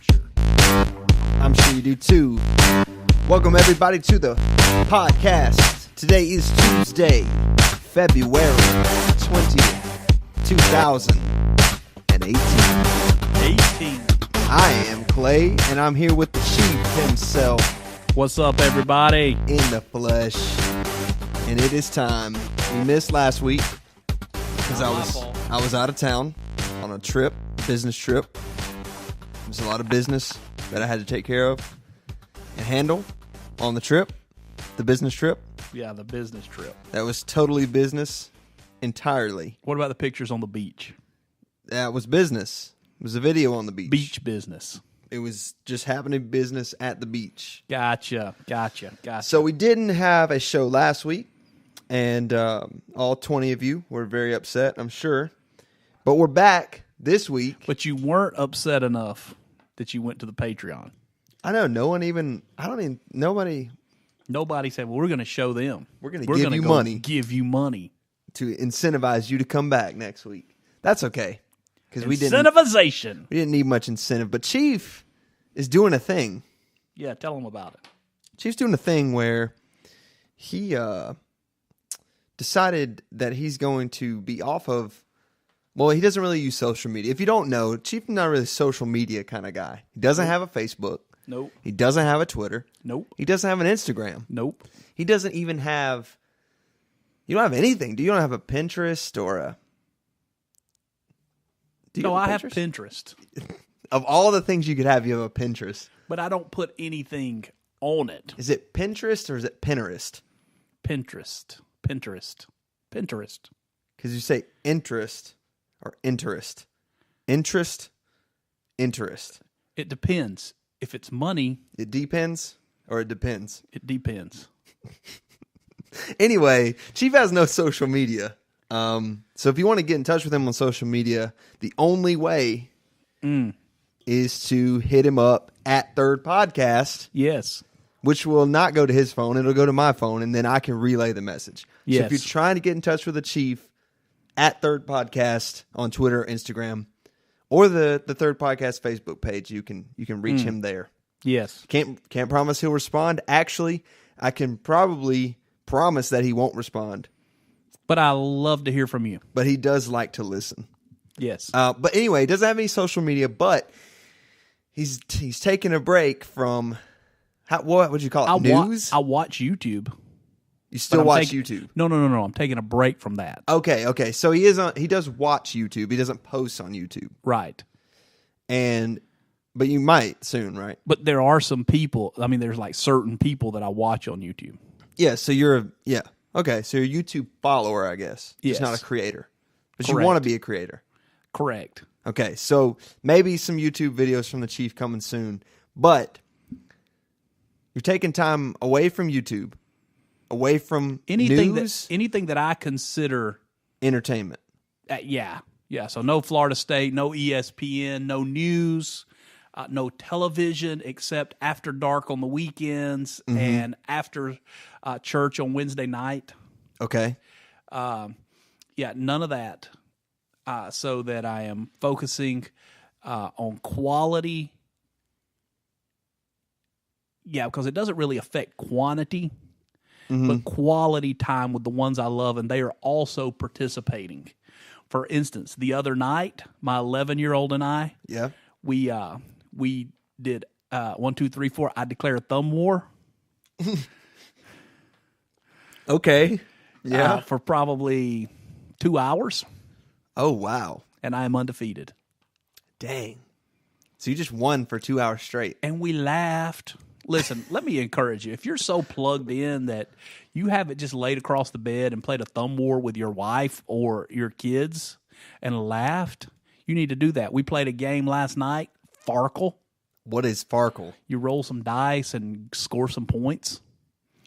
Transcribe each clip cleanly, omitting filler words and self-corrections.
future. I'm sure you do too. Welcome everybody to the podcast. Today is Tuesday, February 20th, 2018. I am Clay, and I'm here with the Chief himself. What's up, everybody? In the flesh. And it is time. We missed last week because I was out of town on a trip, business trip. There's a lot of business that I had to take care of and handle on the trip, the business trip. Yeah, the business trip. That was totally business, entirely. What about the pictures on the beach? That was business. It was a video on the beach. Beach business. It was just happening business at the beach. Gotcha. So we didn't have a show last week, and all 20 of you were very upset, I'm sure. But we're back this week. But you weren't upset enough that you went to the Patreon. I know, nobody said, well, we're going to show them. We're going to give you money. Give you money. To incentivize you to come back next week. That's okay. Because we didn't need much incentive. But Chief is doing a thing. Yeah, tell them about it. Chief's doing a thing where he decided that he's going to be off of, well, he doesn't really use social media. If you don't know, Chief is not really a social media kind of guy. He doesn't have a Facebook. Nope. He doesn't have a Twitter. Nope. He doesn't have an Instagram. Nope. He doesn't even have, you don't have anything. Do you don't have a Pinterest or a... I have Pinterest. Of all the things you could have, you have a Pinterest. But I don't put anything on it. Is it Pinterest or is it Pinterest? Pinterest. Because you say interest or interest. Interest. It depends. If it's money. It depends or it depends? It depends. Anyway, Chief has no social media. So if you want to get in touch with him on social media, the only way is to hit him up at Third Podcast. Yes. Which will not go to his phone. It'll go to my phone, and then I can relay the message. Yes. So if you're trying to get in touch with the Chief, at Third Podcast on Twitter, Instagram, or the Third Podcast Facebook page, you can reach him there. Yes. Can't promise he'll respond. Actually, I can probably promise that he won't respond. But I love to hear from you. But he does like to listen. Yes. But anyway, he doesn't have any social media, but he's taking a break from, what would you call it, news? I watch YouTube. You still watch YouTube? No. I'm taking a break from that. Okay. So he does watch YouTube. He doesn't post on YouTube. Right. But you might soon, right? But there are some people, there's like certain people that I watch on YouTube. Yeah, so okay, so you're a YouTube follower, I guess. Yes. Just not a creator. But Correct. You want to be a creator. Correct. Okay, so maybe some YouTube videos from the Chief coming soon. But you're taking time away from YouTube, away from news. Anything that I consider entertainment. Yeah. So no Florida State, no ESPN, no news, no television except after dark on the weekends and after church on Wednesday night. Okay. None of that. So that I am focusing on quality. Yeah, because it doesn't really affect quantity, but quality time with the ones I love, and they are also participating. For instance, the other night, my 11-year-old and I, we did 1, 2, 3, 4. I declare a thumb war. Okay. Yeah. For probably 2 hours. Oh, wow. And I am undefeated. Dang. So you just won for 2 hours straight. And we laughed. Listen, let me encourage you. If you're so plugged in that you haven't just laid across the bed and played a thumb war with your wife or your kids and laughed, you need to do that. We played a game last night, Farkle. What is Farkle? You roll some dice and score some points.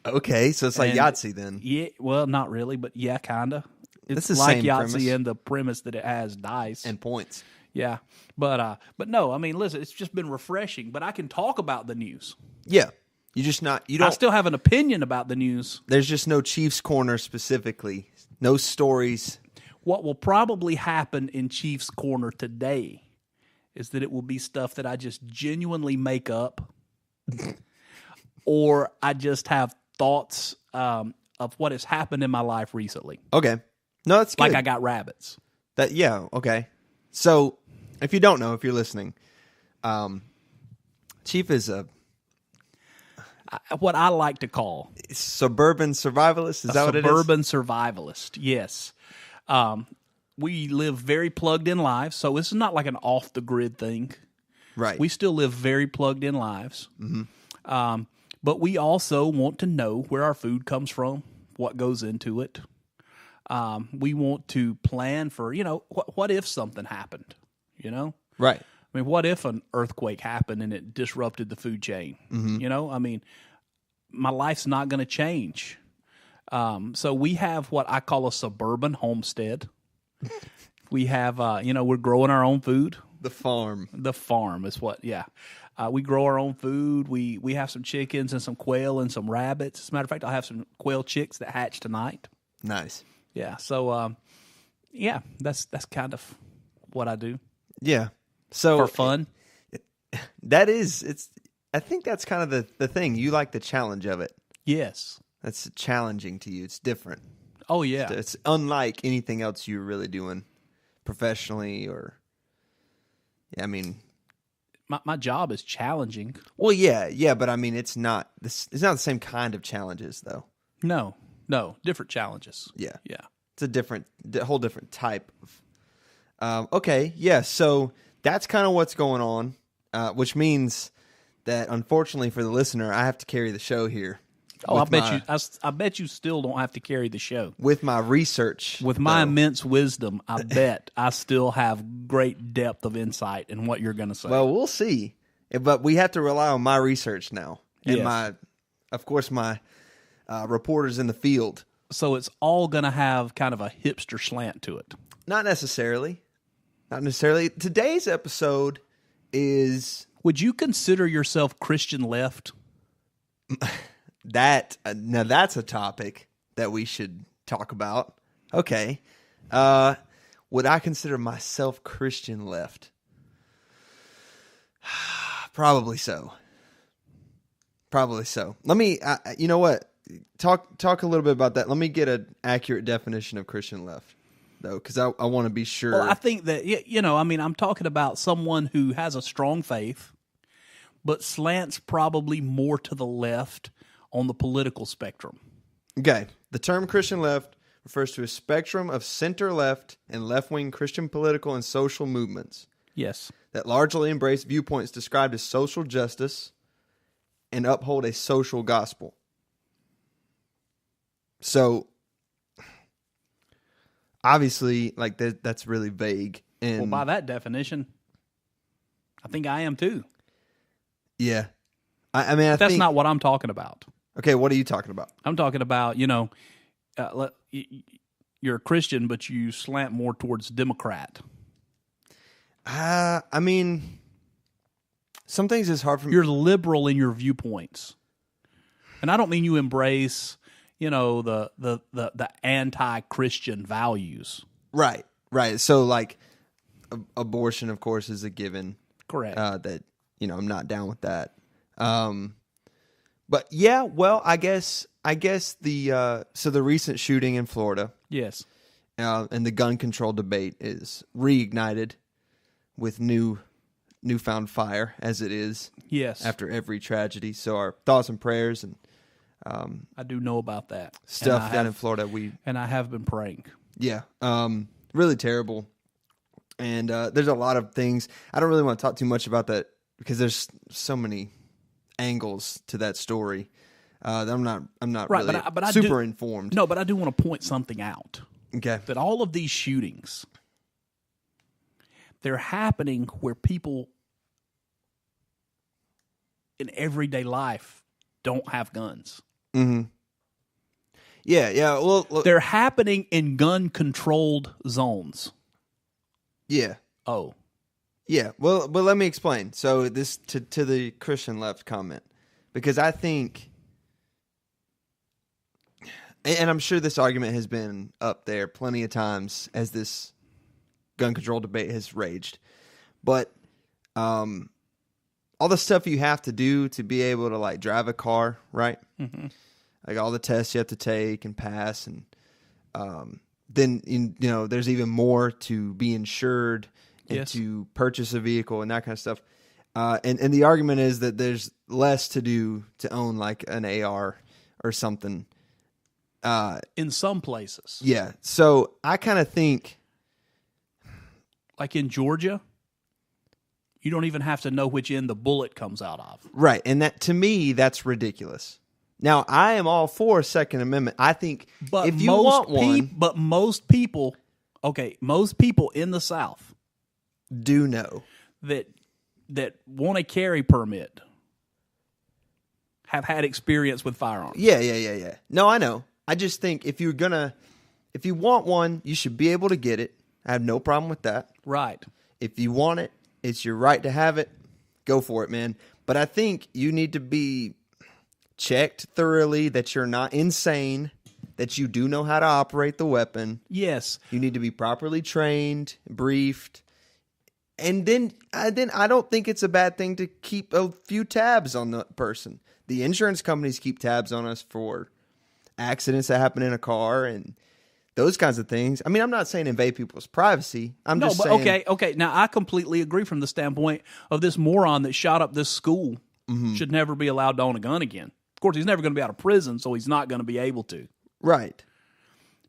Okay, so it's like Yahtzee then. Yeah, well, not really, but yeah, kind of. It's the like same Yahtzee premise. and the premise that it has dice. And points. Yeah, but no, listen, it's just been refreshing. But I can talk about the news. Yeah, you don't. I still have an opinion about the news. There's just no Chiefs Corner specifically. No stories. What will probably happen in Chiefs Corner today is that it will be stuff that I just genuinely make up, or I just have thoughts of what has happened in my life recently. Okay. No, that's good. Like I got rabbits. Okay. So, if you don't know, if you're listening, Chief is What I like to call suburban survivalist. Is that what it is? Suburban survivalist, yes. We live very plugged in lives, so this is not like an off the grid thing. Right. We still live very plugged in lives. Mm-hmm. But we also want to know where our food comes from, what goes into it. We want to plan for, what if something happened, Right. I mean, what if an earthquake happened and it disrupted the food chain? Mm-hmm. My life's not going to change. So we have what I call a suburban homestead. We have, we're growing our own food. The farm. The farm is what, yeah. We grow our own food. We have some chickens and some quail and some rabbits. As a matter of fact, I'll have some quail chicks that hatch tonight. Nice. Yeah. So, that's kind of what I do. Yeah. So for fun. I think that's kind of the thing. You like the challenge of it. Yes. That's challenging to you. It's different. Oh, yeah. It's unlike anything else you're really doing professionally or, My job is challenging. Well, yeah, but it's not the same kind of challenges, though. No, different challenges. Yeah. It's a whole different type of. Okay, yeah. So that's kind of what's going on, which means that unfortunately for the listener, I have to carry the show here. Oh, I bet you still don't have to carry the show. With my research. With my immense wisdom, I bet I still have great depth of insight in what you're going to say. Well, we'll see. But we have to rely on my research now. And yes. my reporters in the field. So it's all going to have kind of a hipster slant to it. Not necessarily. Today's episode is... Would you consider yourself Christian left? Now that's a topic that we should talk about. Okay. Would I consider myself Christian left? Probably so. Let me, you know what? Talk a little bit about that. Let me get an accurate definition of Christian left, though, because I want to be sure. Well, I think that, I'm talking about someone who has a strong faith, but slants probably more to the left on the political spectrum. Okay. The term Christian left refers to a spectrum of center-left and left-wing Christian political and social movements. Yes. That largely embrace viewpoints described as social justice and uphold a social gospel. So, obviously, that's really vague. And well, by that definition, I think I am too. Yeah. I that's think, not what I'm talking about. Okay, what are you talking about? I'm talking about, you're a Christian, but you slant more towards Democrat. Some things is hard for me. You're liberal in your viewpoints. And I don't mean you embrace, the anti-Christian values. Right. So, abortion, of course, is a given. Correct. That, I'm not down with that. But yeah, well, I guess the recent shooting in Florida, yes, and the gun control debate is reignited with newfound fire, as it is. Yes, after every tragedy. So our thoughts and prayers, and I do know about that stuff down in Florida. And I have been praying. Yeah, really terrible. And there's a lot of things. I don't really want to talk too much about that because there's so many angles to that story. I'm not right, really but super informed. No, but I do want to point something out. Okay. That all of these shootings, they're happening where people in everyday life don't have guns. Mm-hmm. Yeah. Well, they're happening in gun-controlled zones. Yeah. Oh. Yeah, well, but let me explain. So this to the Christian left comment, because I think, and I'm sure this argument has been up there plenty of times as this gun control debate has raged, but all the stuff you have to do to be able to like drive a car, right? Mm-hmm. Like all the tests you have to take and pass, and then there's even more to be insured and to purchase a vehicle and that kind of stuff. And the argument is that there's less to do to own like an AR or something. In some places. Yeah. So I kind of think, like in Georgia, you don't even have to know which end the bullet comes out of. Right. And that, to me, that's ridiculous. Now, I am all for Second Amendment. I think if you want one. But most people in the South do know that want a carry permit have had experience with firearms. Yeah. No, I know. I just think if you want one, you should be able to get it. I have no problem with that. Right. If you want it, it's your right to have it. Go for it, man. But I think you need to be checked thoroughly that you're not insane, that you do know how to operate the weapon. Yes. You need to be properly trained, briefed. And then I don't think it's a bad thing to keep a few tabs on the person. The insurance companies keep tabs on us for accidents that happen in a car and those kinds of things. I mean, I'm not saying invade people's privacy. I'm just saying. Okay. Now, I completely agree from the standpoint of this moron that shot up this school should never be allowed to own a gun again. Of course, he's never going to be out of prison, so he's not going to be able to. Right.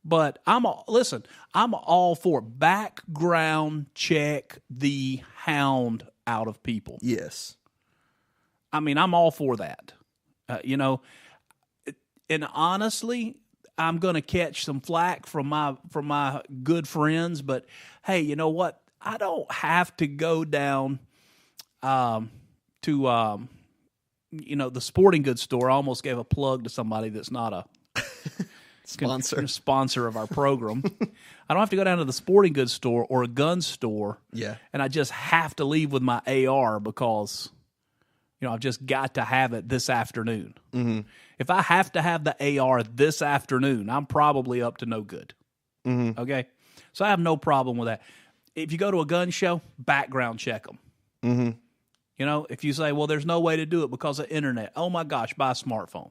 But I'm all for background check the hound out of people. Yes. I mean, I'm all for that. And honestly, I'm going to catch some flack from my good friends, but hey, you know what? I don't have to go down to the sporting goods store. I almost gave a plug to somebody that's not a sponsor of our program. I don't have to go down to the sporting goods store or a gun store. Yeah. And I just have to leave with my AR because I've just got to have it this afternoon. Mm-hmm. If I have to have the AR this afternoon, I'm probably up to no good. Mm-hmm. Okay? So I have no problem with that. If you go to a gun show, background check them. Mm-hmm. If you say, well, there's no way to do it because of internet. Oh, my gosh, buy a smartphone.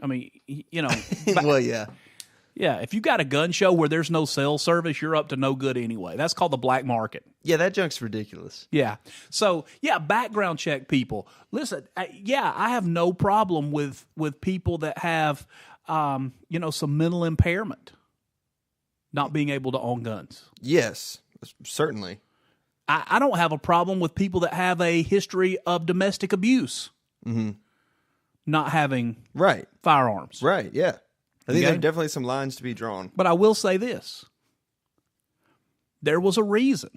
I mean, well, yeah. Yeah, if you got a gun show where there's no cell service, you're up to no good anyway. That's called the black market. Yeah, that junk's ridiculous. Yeah. So, background check people. Listen, I have no problem with people that have, some mental impairment, not being able to own guns. Yes, certainly. I don't have a problem with people that have a history of domestic abuse, not having firearms. Right, yeah. I think there are definitely some lines to be drawn. But I will say this. There was a reason.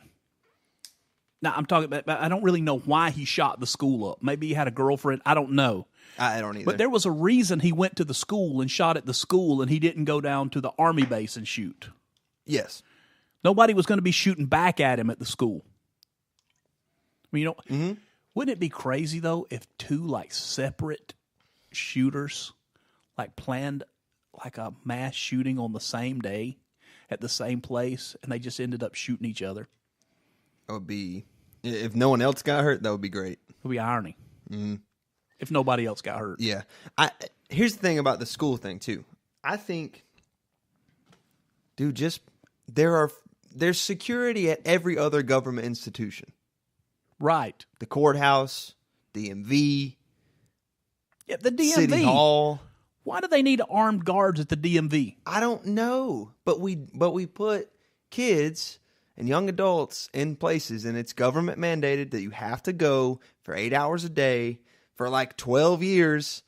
Now, I'm talking about, I don't really know why he shot the school up. Maybe he had a girlfriend. I don't know. I don't either. But there was a reason he went to the school and shot at the school and he didn't go down to the Army base and shoot. Yes. Nobody was going to be shooting back at him at the school. I mean, wouldn't it be crazy, though, if two, separate shooters, planned a mass shooting on the same day at the same place, and they just ended up shooting each other? That would be, if no one else got hurt, that would be great. It would be irony. Mm-hmm. If nobody else got hurt. Yeah. Here's the thing about the school thing, too. I think, dude, there's security at every other government institution. Right. The courthouse, DMV, the DMV. City Hall. Why do they need armed guards at the DMV? I don't know, but we put kids and young adults in places, and it's government mandated that you have to go for 8 hours a day for 12 years,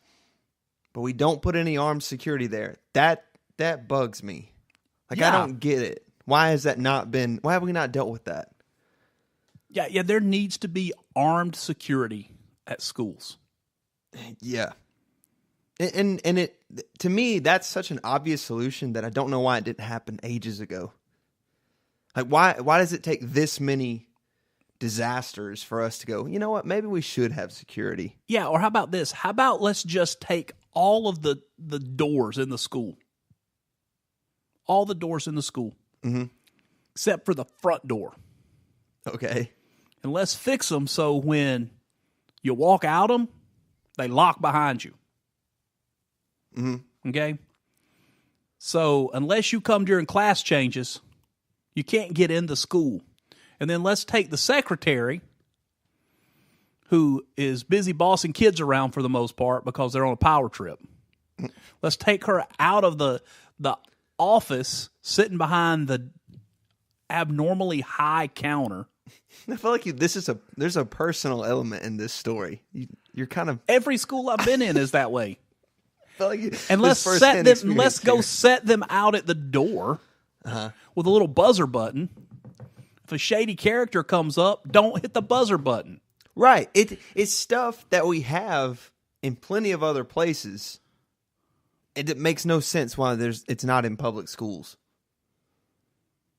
but we don't put any armed security there. That bugs me. I don't get it. Why have we not dealt with that? Yeah, there needs to be armed security at schools. Yeah. And it, to me, that's such an obvious solution that I don't know why it didn't happen ages ago. Why does it take this many disasters for us to go, you know what, maybe we should have security? Yeah, or how about this? How about let's just take all of the doors in the school. All the doors in the school. Mm-hmm. Except for the front door. Okay. And let's fix them so when you walk out them, they lock behind you. Mm-hmm. Okay? So unless you come during class changes, you can't get into school. And then let's take the secretary, who is busy bossing kids around for the most part because they're on a power trip. Let's take her out of the office, sitting behind the abnormally high counter. I feel like there's a personal element in this story. You're kind of Every school I've been in is that way. I feel like And let's go set them out at the door with a little buzzer button. If a shady character comes up, don't hit the buzzer button. Right. It's stuff that we have in plenty of other places. And it makes no sense why it's not in public schools.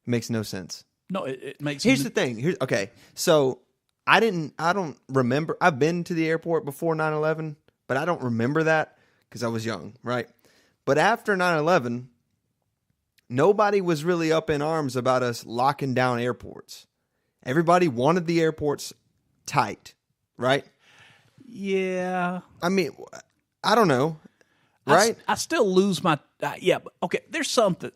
It makes no sense. No, it makes. Here's the thing. Okay, so I don't remember. I've been to the airport before 9/11, but I don't remember that because I was young, right? But after 9/11, nobody was really up in arms about us locking down airports. Everybody wanted the airports tight, right? Yeah. I mean, I don't know, right? I still lose my. Yeah, but okay. There's something.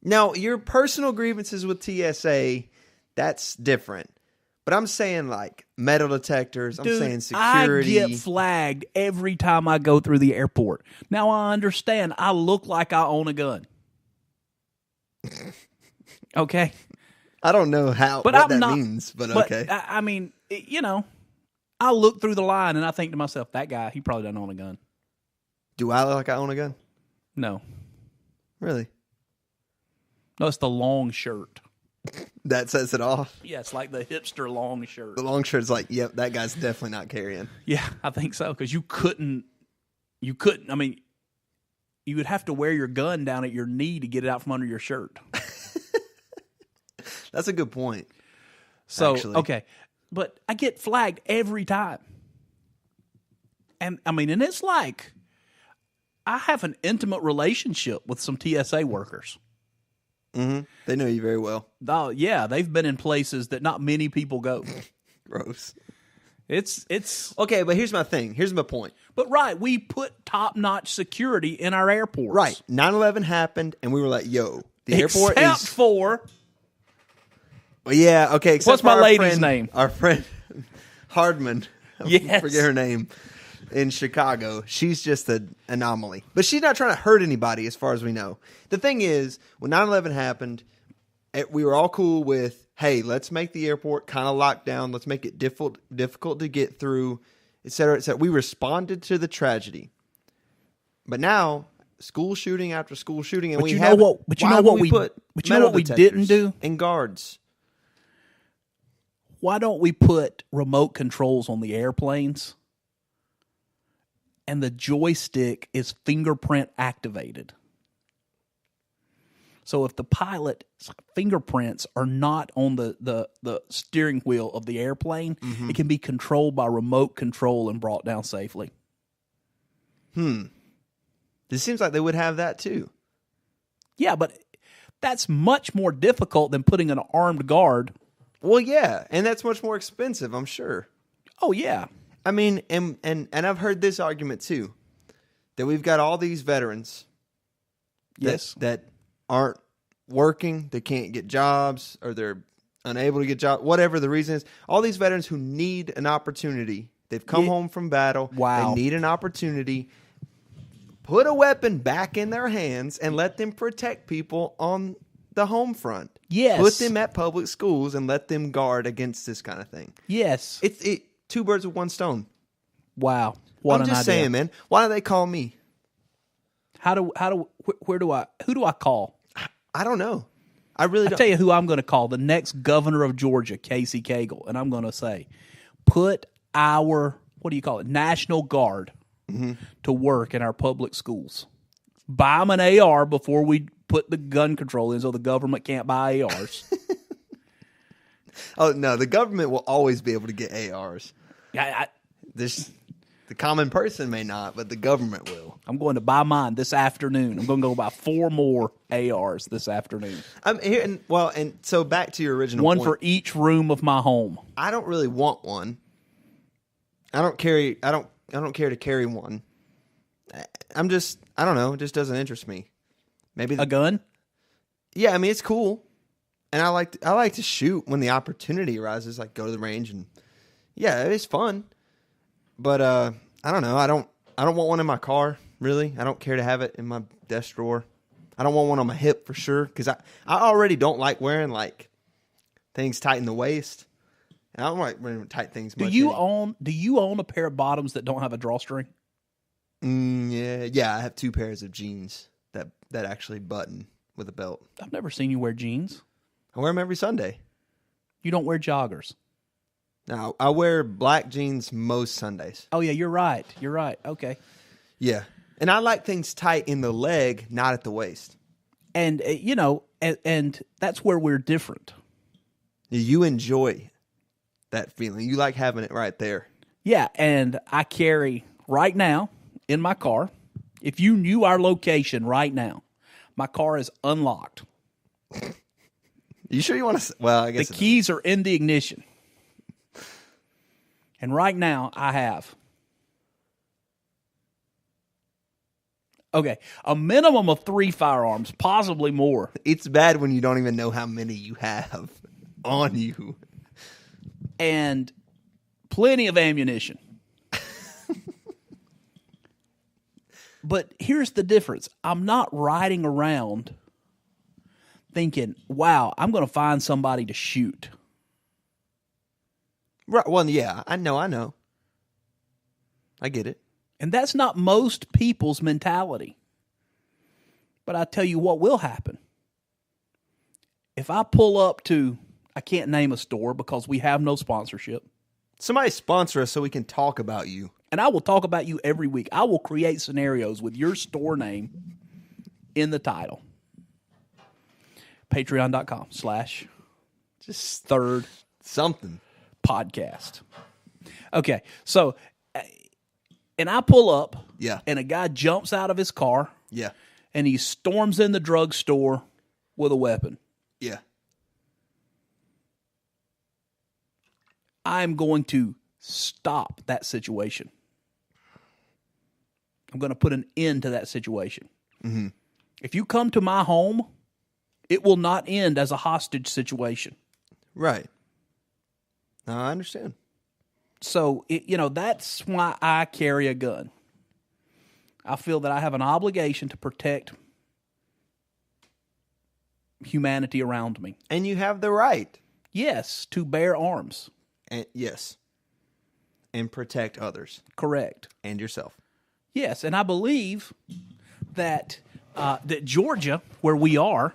Now, your personal grievances with TSA, that's different. But I'm saying like metal detectors, I'm saying security. I get flagged every time I go through the airport. Now I understand I look like I own a gun. Okay? I don't know what that means, but okay. I mean, I look through the line and I think to myself, that guy, he probably doesn't own a gun. Do I look like I own a gun? No. Really? No, it's the long shirt. That sets it off? Yeah, it's like the hipster long shirt. The long shirt's like, yep, that guy's definitely not carrying. Yeah, I think so, because you couldn't, I mean, you would have to wear your gun down at your knee to get it out from under your shirt. That's a good point. So, actually. Okay, but I get flagged every time. And, I mean, and it's like, I have an intimate relationship with some TSA workers. Mm-hmm. They know you very well. Oh, yeah, they've been in places that not many people go. Gross. It's okay, but here's my thing. Here's my point. But right, we put top-notch security in our airports. Right. 9/11 happened, and we were like, yo, the airport is... Except for... Well, yeah, okay. Except What's my lady's name? Our friend Hardman. Yes. I forget her name. In Chicago. She's just an anomaly. But she's not trying to hurt anybody as far as we know. The thing is, when 9/11 happened, we were all cool with, hey, let's make the airport kind of locked down. Let's make it difficult to get through, et cetera, et cetera. We responded to the tragedy. But now, school shooting after school shooting, and you know what we didn't do? And guards. Why don't we put remote controls on the airplanes? And the joystick is fingerprint activated. So if the pilot's fingerprints are not on the steering wheel of the airplane, it can be controlled by remote control and brought down safely. It seems like they would have that too. Yeah, but that's much more difficult than putting an armed guard. Well, yeah, and that's much more expensive, I'm sure. Oh, yeah. I mean, and I've heard this argument too, that we've got all these veterans that aren't working, they can't get jobs, or they're unable to get jobs, whatever the reason is. All these veterans who need an opportunity. They've come home from battle. Wow. They need an opportunity. Put a weapon back in their hands and let them protect people on the home front. Yes. Put them at public schools and let them guard against this kind of thing. Yes. It's two birds with one stone. Wow. What I'm just saying, man. Why do they call me? Who do I call? I don't know. I really don't. I'll tell you who I'm going to call. The next governor of Georgia, Casey Cagle. And I'm going to say, put our, National Guard to work in our public schools. Buy them an AR before we put the gun control in so the government can't buy ARs. Oh, no. The government will always be able to get ARs. Yeah, The The common person may not, but the government will. I'm going to buy mine this afternoon. I'm going to go buy 4 more ARs this afternoon. I'm here, and so back to your original one point. for each room of my home. I don't really want one. I don't care to carry one. I don't know. It just doesn't interest me. Maybe a gun? Yeah, I mean it's cool, and I like to shoot when the opportunity arises. Like go to the range, and yeah, it is fun. But I don't know. I don't want one in my car. Really, I don't care to have it in my desk drawer. I don't want one on my hip for sure because I already don't like wearing like things tight in the waist. I don't like wearing tight things. Do you own a pair of bottoms that don't have a drawstring? Yeah. I have 2 pairs of jeans that actually button with a belt. I've never seen you wear jeans. I wear them every Sunday. You don't wear joggers. No, I wear black jeans most Sundays. Oh yeah, you're right. Okay. Yeah, and I like things tight in the leg, not at the waist. And and that's where we're different. You enjoy that feeling. You like having it right there. Yeah, and I carry right now in my car. If you knew our location right now, my car is unlocked. You sure you want to? Well, I guess the keys are in the ignition. And right now I have a minimum of 3 firearms, possibly more. It's bad when you don't even know how many you have on you. And plenty of ammunition. But here's the difference. I'm not riding around thinking, wow, I'm going to find somebody to shoot. Right. Well, yeah, I know. I get it. And that's not most people's mentality. But I tell you what will happen. If I pull up to, I can't name a store because we have no sponsorship. Somebody sponsor us so we can talk about you. And I will talk about you every week. I will create scenarios with your store name in the title. Patreon.com/ just third something podcast. Okay, so, and I pull up. Yeah. And a guy jumps out of his car. Yeah. And he storms in the drugstore with a weapon. Yeah. I'm going to stop that situation. I'm going to put an end to that situation. Mm-hmm. If you come to my home, it will not end as a hostage situation. Right. I understand. So, that's why I carry a gun. I feel that I have an obligation to protect humanity around me. And you have the right. Yes, to bear arms. And yes. And protect others. Correct. And yourself. Yes, and I believe that that Georgia, where we are,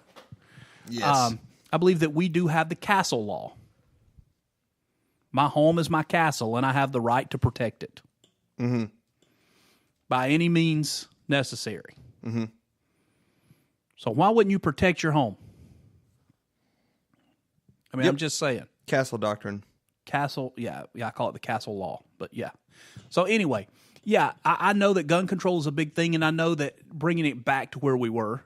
yes. I believe that we do have the castle law. My home is my castle, and I have the right to protect it. Mm-hmm. By any means necessary. Mm-hmm. So why wouldn't you protect your home? I mean, Yep. I'm just saying. Castle doctrine. Castle, yeah, I call it the castle law, but yeah. So anyway, yeah, I know that gun control is a big thing, and I know that bringing it back to where we were,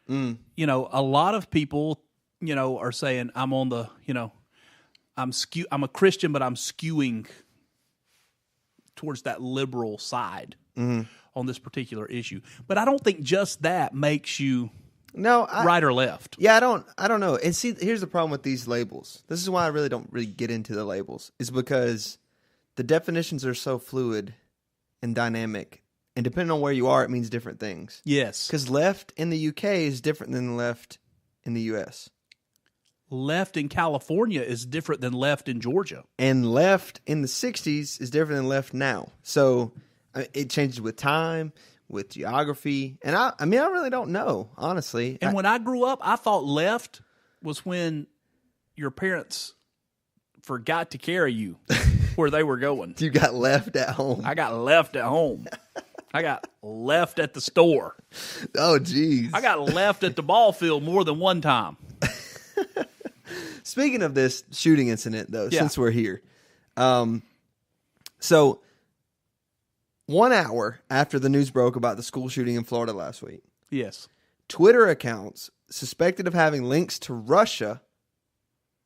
a lot of people, are saying I'm on the, I'm a Christian, but I'm skewing towards that liberal side on this particular issue. But I don't think just that makes you right or left. Yeah, I don't know. And see, here's the problem with these labels. This is why I really don't really get into the labels, is because the definitions are so fluid and dynamic. And depending on where you are, it means different things. Yes. Because left in the UK is different than left in the US. Left in California is different than left in Georgia. And left in the 60s is different than left now. So it changes with time, with geography. And I really don't know, honestly. And when I grew up, I thought left was when your parents forgot to carry you where they were going. You got left at home. I got left at home. I got left at the store. Oh, geez. I got left at the ball field more than one time. Speaking of this shooting incident, though, Yeah. since we're here, so 1 hour after the news broke about the school shooting in Florida last week, Yes. Twitter accounts suspected of having links to Russia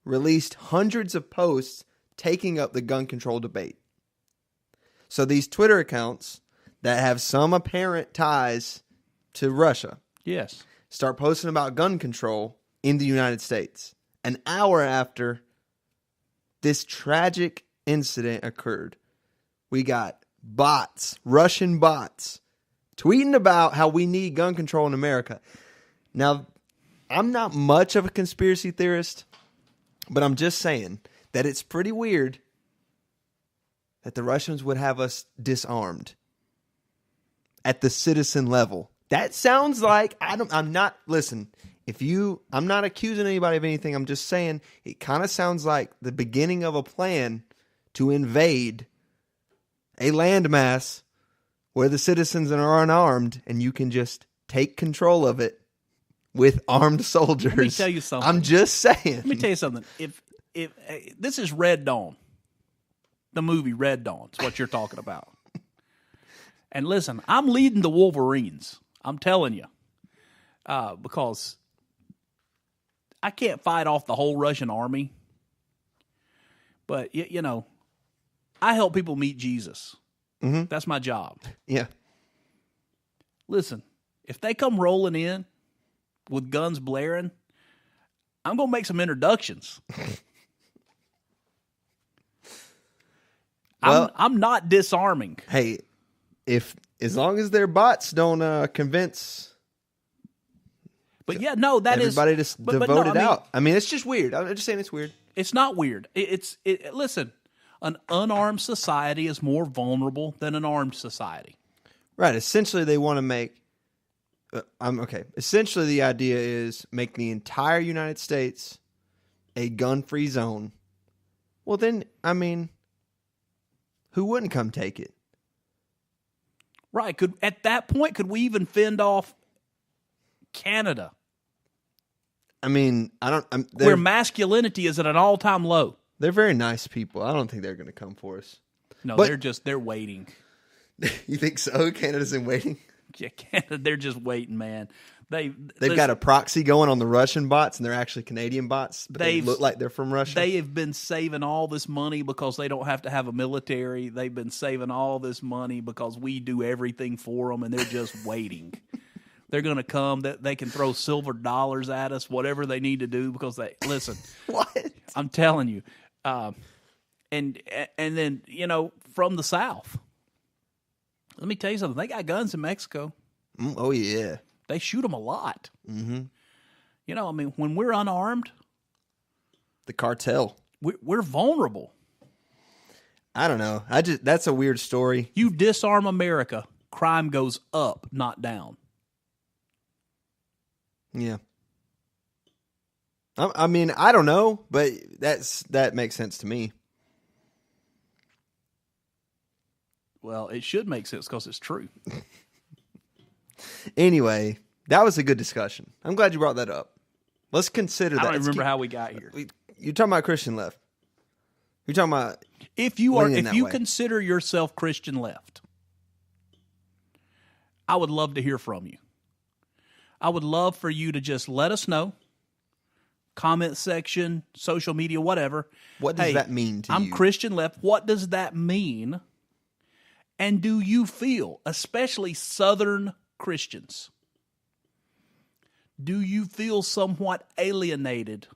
released hundreds of posts taking up the gun control debate. So these Twitter accounts that have some apparent ties to Russia Yes. start posting about gun control in the United States. An hour after this tragic incident occurred, we got bots, Russian bots, tweeting about how we need gun control in America. Now, I'm not much of a conspiracy theorist, but I'm just saying that it's pretty weird that the Russians would have us disarmed at the citizen level. That sounds like I'm not accusing anybody of anything. I'm just saying it kind of sounds like the beginning of a plan to invade a landmass where the citizens are unarmed and you can just take control of it with armed soldiers. Let me tell you something. I'm just saying. Let me tell you something. If this is Red Dawn, the movie Red Dawn, is what you're talking about. And listen, I'm leading the Wolverines. I'm telling you, because I can't fight off the whole Russian army, but you know, I help people meet Jesus. Mm-hmm. That's my job. Yeah. Listen, if they come rolling in with guns blaring, I'm going to make some introductions. Well, I'm not disarming. Hey, as long as their bots don't convince But yeah, no, that everybody is just to vote it out. I mean, it's just weird. I'm just saying it's weird. It's not weird. Listen, an unarmed society is more vulnerable than an armed society. Right. Essentially, they want to make. Essentially, the idea is make the entire United States a gun-free zone. Well, then, I mean, who wouldn't come take it? Right. At that point, could we even fend off Canada? I mean, where masculinity is at an all-time low. They're very nice people. I don't think they're going to come for us. No, but, they're waiting. You think so? Canada's in waiting? Yeah, Canada, they're just waiting, man. They've got a proxy going on the Russian bots, and they're actually Canadian bots, but they look like they're from Russia. They have been saving all this money because they don't have to have a military. They've been saving all this money because we do everything for them, and they're just waiting. They're going to come. They can throw silver dollars at us, whatever they need to do, because listen. What? I'm telling you. And then, you know, from the South, let me tell you something. They got guns in Mexico. Oh, yeah. They shoot them a lot. Mm-hmm. You know, I mean, when we're unarmed, the cartel, we're vulnerable. I don't know. That's a weird story. You disarm America, crime goes up, not down. Yeah. I mean, I don't know, but that makes sense to me. Well, it should make sense because it's true. Anyway, that was a good discussion. I'm glad you brought that up. Let's consider that. I don't even remember how we got here. You're talking about Christian left. You're talking about if you consider yourself Christian left, I would love to hear from you. I would love for you to just let us know. Comment section, social media, whatever. What does that mean to you? I'm Christian left. What does that mean? And do you feel, especially Southern Christians, do you feel somewhat alienated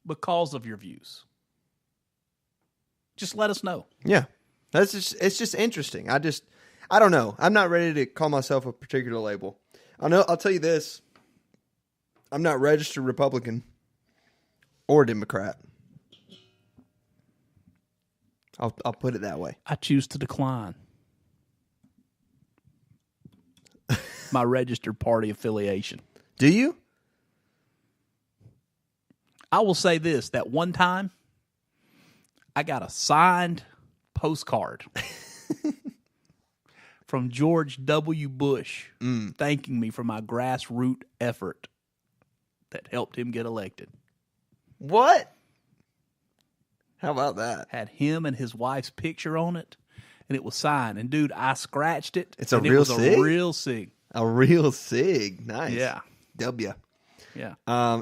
because of your views? Just let us know. Yeah. It's just interesting. I don't know. I'm not ready to call myself a particular label. I'll tell you this. I'm not registered Republican or Democrat. I'll put it that way. I choose to decline my registered party affiliation. Do you? I will say this, that one time I got a signed postcard from George W. Bush thanking me for my grassroots effort that helped him get elected. What? How about that? Had him and his wife's picture on it, and it was signed. And dude, I scratched it. It's a and real it was sig? a real sig. A real sig. Nice. Yeah. W. Yeah.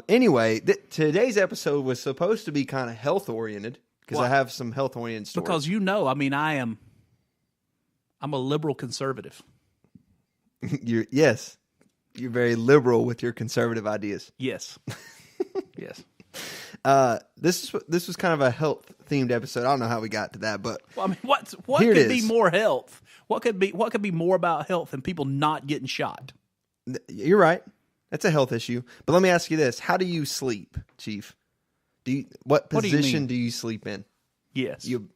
Anyway, today's episode was supposed to be kind of health oriented because I have some health oriented stories. Because I'm a liberal conservative. Yes, you're very liberal with your conservative ideas. Yes. Yes. This was kind of a health themed episode. I don't know how we got to that, but Well, I mean, what could be more health? What could be more about health than people not getting shot? You're right. That's a health issue. But let me ask you this: how do you sleep, Chief? What position do you sleep in? Yes. You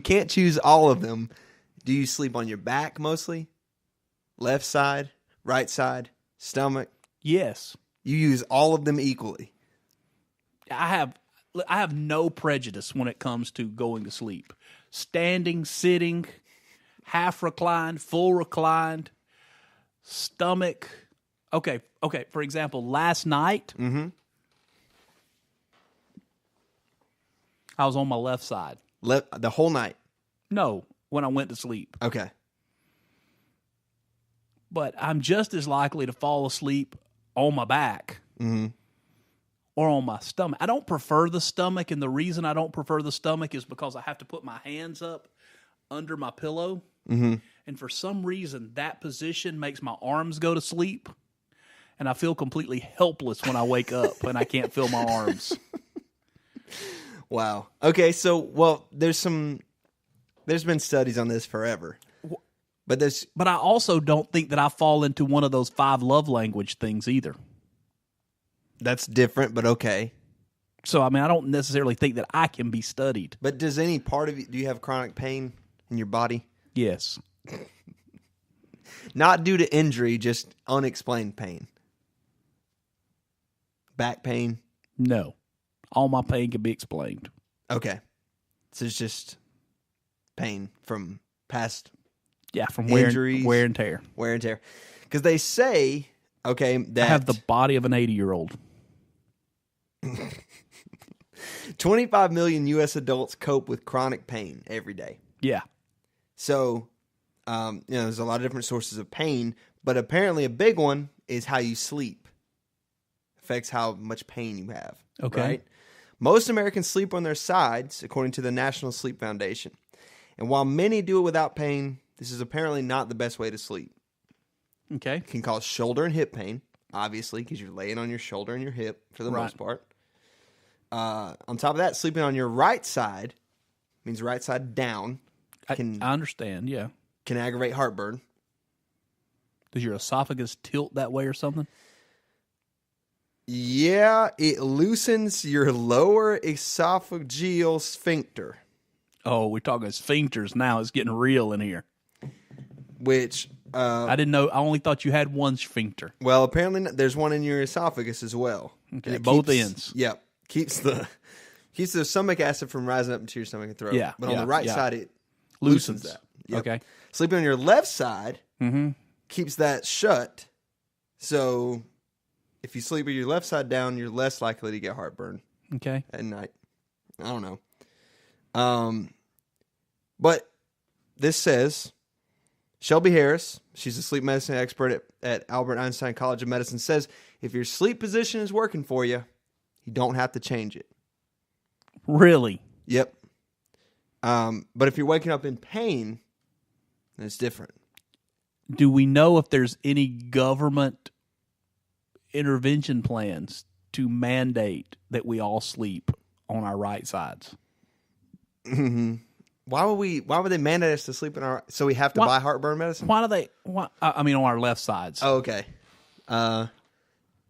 can't choose all of them. Do you sleep on your back mostly? Left side, right side, stomach? Yes. You use all of them equally. I have no prejudice when it comes to going to sleep. Standing, sitting, half reclined, full reclined, stomach. Okay. For example, last night, I was on my left side. The whole night? No, when I went to sleep. Okay. But I'm just as likely to fall asleep on my back or on my stomach. I don't prefer the stomach, and the reason I don't prefer the stomach is because I have to put my hands up under my pillow. And for some reason, that position makes my arms go to sleep, and I feel completely helpless when I wake up and I can't feel my arms. Wow. Okay, so, there's been studies on this forever. But I also don't think that I fall into one of those 5 love language things either. That's different, but okay. So, I mean, I don't necessarily think that I can be studied. But does any part of you, do you have chronic pain in your body? Yes. Not due to injury, just unexplained pain. Back pain? No. All my pain can be explained. Okay. So it's just pain from past from injuries, wear and tear. Wear and tear. Because they say, okay, that... I have the body of an 80-year-old. 25 million U.S. adults cope with chronic pain every day. Yeah. So, there's a lot of different sources of pain, but apparently a big one is how you sleep. Affects how much pain you have. Okay. Right? Most Americans sleep on their sides, according to the National Sleep Foundation. And while many do it without pain, this is apparently not the best way to sleep. Okay. It can cause shoulder and hip pain, obviously, because you're laying on your shoulder and your hip for the most part. On top of that, sleeping on your right side means right side down. I understand, yeah. Can aggravate heartburn. Does your esophagus tilt that way or something? Yeah, it loosens your lower esophageal sphincter. Oh, we're talking sphincters now. It's getting real in here. Which... I didn't know. I only thought you had one sphincter. Well, apparently there's one in your esophagus as well. Okay, both ends. Yep. Keeps the stomach acid from rising up into your stomach and throat. Yeah. But on the right side, it loosens that. Yep. Okay. Sleeping on your left side keeps that shut. So if you sleep with your left side down, you're less likely to get heartburn. Okay. At night. I don't know. But this says... Shelby Harris, she's a sleep medicine expert at Albert Einstein College of Medicine, says if your sleep position is working for you, you don't have to change it. Really? Yep. But if you're waking up in pain, then it's different. Do we know if there's any government intervention plans to mandate that we all sleep on our right sides? Mm-hmm. Why would they mandate us to sleep so we have to buy heartburn medicine? I mean, on our left sides. Oh, okay. I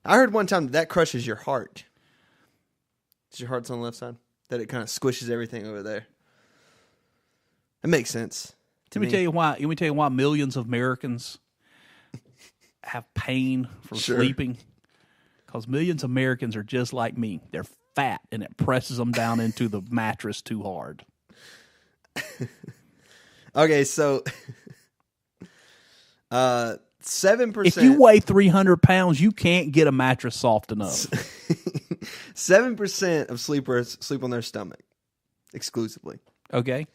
heard one time that crushes your heart. Is your heart's on the left side? That it kind of squishes everything over there. It makes sense. Let me tell you why. Let me tell you why millions of Americans have pain from sleeping. Because millions of Americans are just like me. They're fat, and it presses them down into the mattress too hard. Okay, so 7%. If you weigh 300 pounds, you can't get a mattress soft enough. 7% of sleepers sleep on their stomach exclusively. Okay.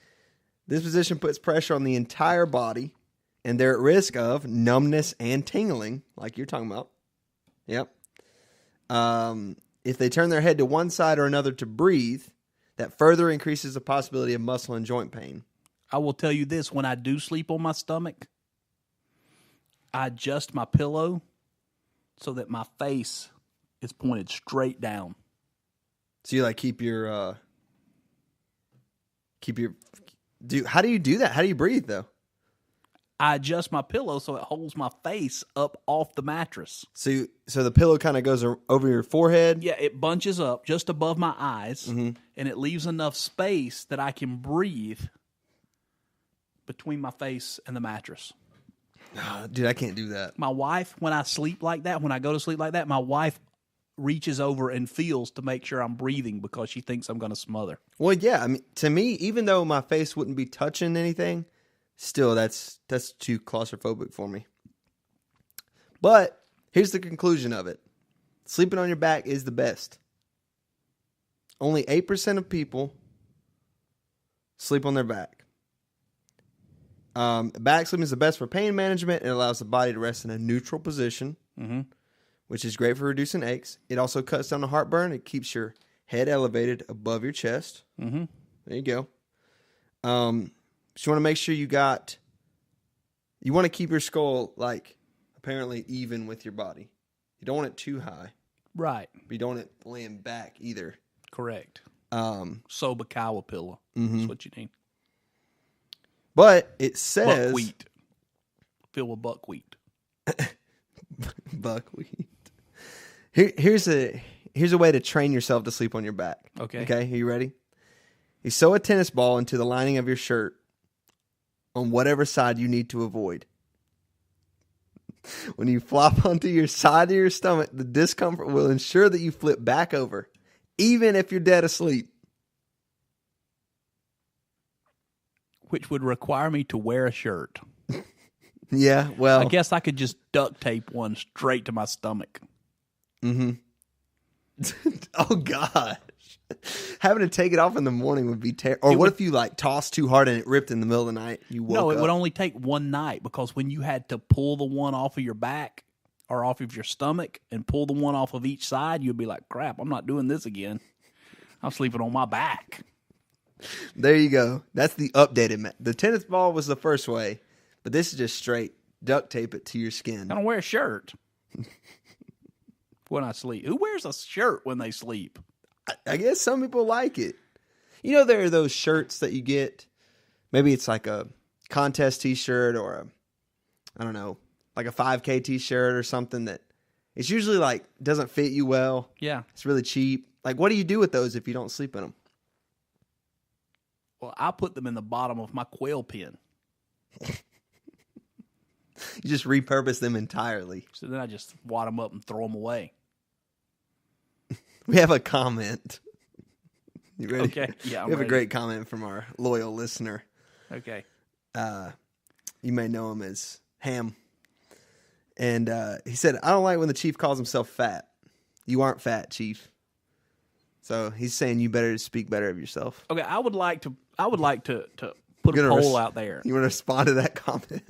This position puts pressure on the entire body, and they're at risk of numbness and tingling, like you're talking about. Yep. If they turn their head to one side or another to breathe, that further increases the possibility of muscle and joint pain. I will tell you this, when I do sleep on my stomach, I adjust my pillow so that my face is pointed straight down. So you like keep your how do you do that? How do you breathe though? I adjust my pillow so it holds my face up off the mattress. So the pillow kind of goes over your forehead? Yeah, it bunches up just above my eyes, and it leaves enough space that I can breathe between my face and the mattress. Dude, I can't do that. My wife, when I sleep like that, when I go to sleep like that, my wife reaches over and feels to make sure I'm breathing because she thinks I'm going to smother. Well, yeah. I mean, to me, even though my face wouldn't be touching anything, still that's too claustrophobic for me. But here's the conclusion of it. Sleeping on your back is the best. Only 8% of people sleep on their back. Back sleeping is the best for pain management. It allows the body to rest in a neutral position, which is great for reducing aches. It also cuts down the heartburn. It keeps your head elevated above your chest. There you go. So you want to make sure you want to keep your skull, like, apparently even with your body. You don't want it too high. Right. But you don't want it laying back either. Correct. Sobakawa pillow. That's what you need. But it says... Buckwheat. Filled with buckwheat. Buckwheat. Here's a way to train yourself to sleep on your back. Okay. Are you ready? You sew a tennis ball into the lining of your shirt on whatever side you need to avoid. When you flop onto your side of your stomach, the discomfort will ensure that you flip back over, even if you're dead asleep. Which would require me to wear a shirt. Yeah, well... I guess I could just duct tape one straight to my stomach. Oh, gosh. Having to take it off in the morning would be terrible. Or what if you, like, tossed too hard and it ripped in the middle of the night? No, it would only take one night, because when you had to pull the one off of your back or off of your stomach and pull the one off of each side, you'd be like, crap, I'm not doing this again. I'm sleeping on my back. There you go. That's the updated. The tennis ball was the first way, but this is just straight duct tape it to your skin. I don't wear a shirt when I sleep. Who wears a shirt when they sleep? I guess some people like it. You know, there are those shirts that you get. Maybe it's like a contest T-shirt or I don't know, like a 5K T-shirt or something that it's usually like doesn't fit you well. Yeah. It's really cheap. Like, what do you do with those if you don't sleep in them? Well, I put them in the bottom of my quail pen. You just repurpose them entirely. So then I just wad them up and throw them away. We have a comment. You ready? Okay. Yeah, we have a great comment from our loyal listener. Okay. You may know him as Ham. And he said, I don't like when the chief calls himself fat. You aren't fat, chief. So he's saying you better speak better of yourself. Okay, I would like to put a poll out there. You want to respond to that comment?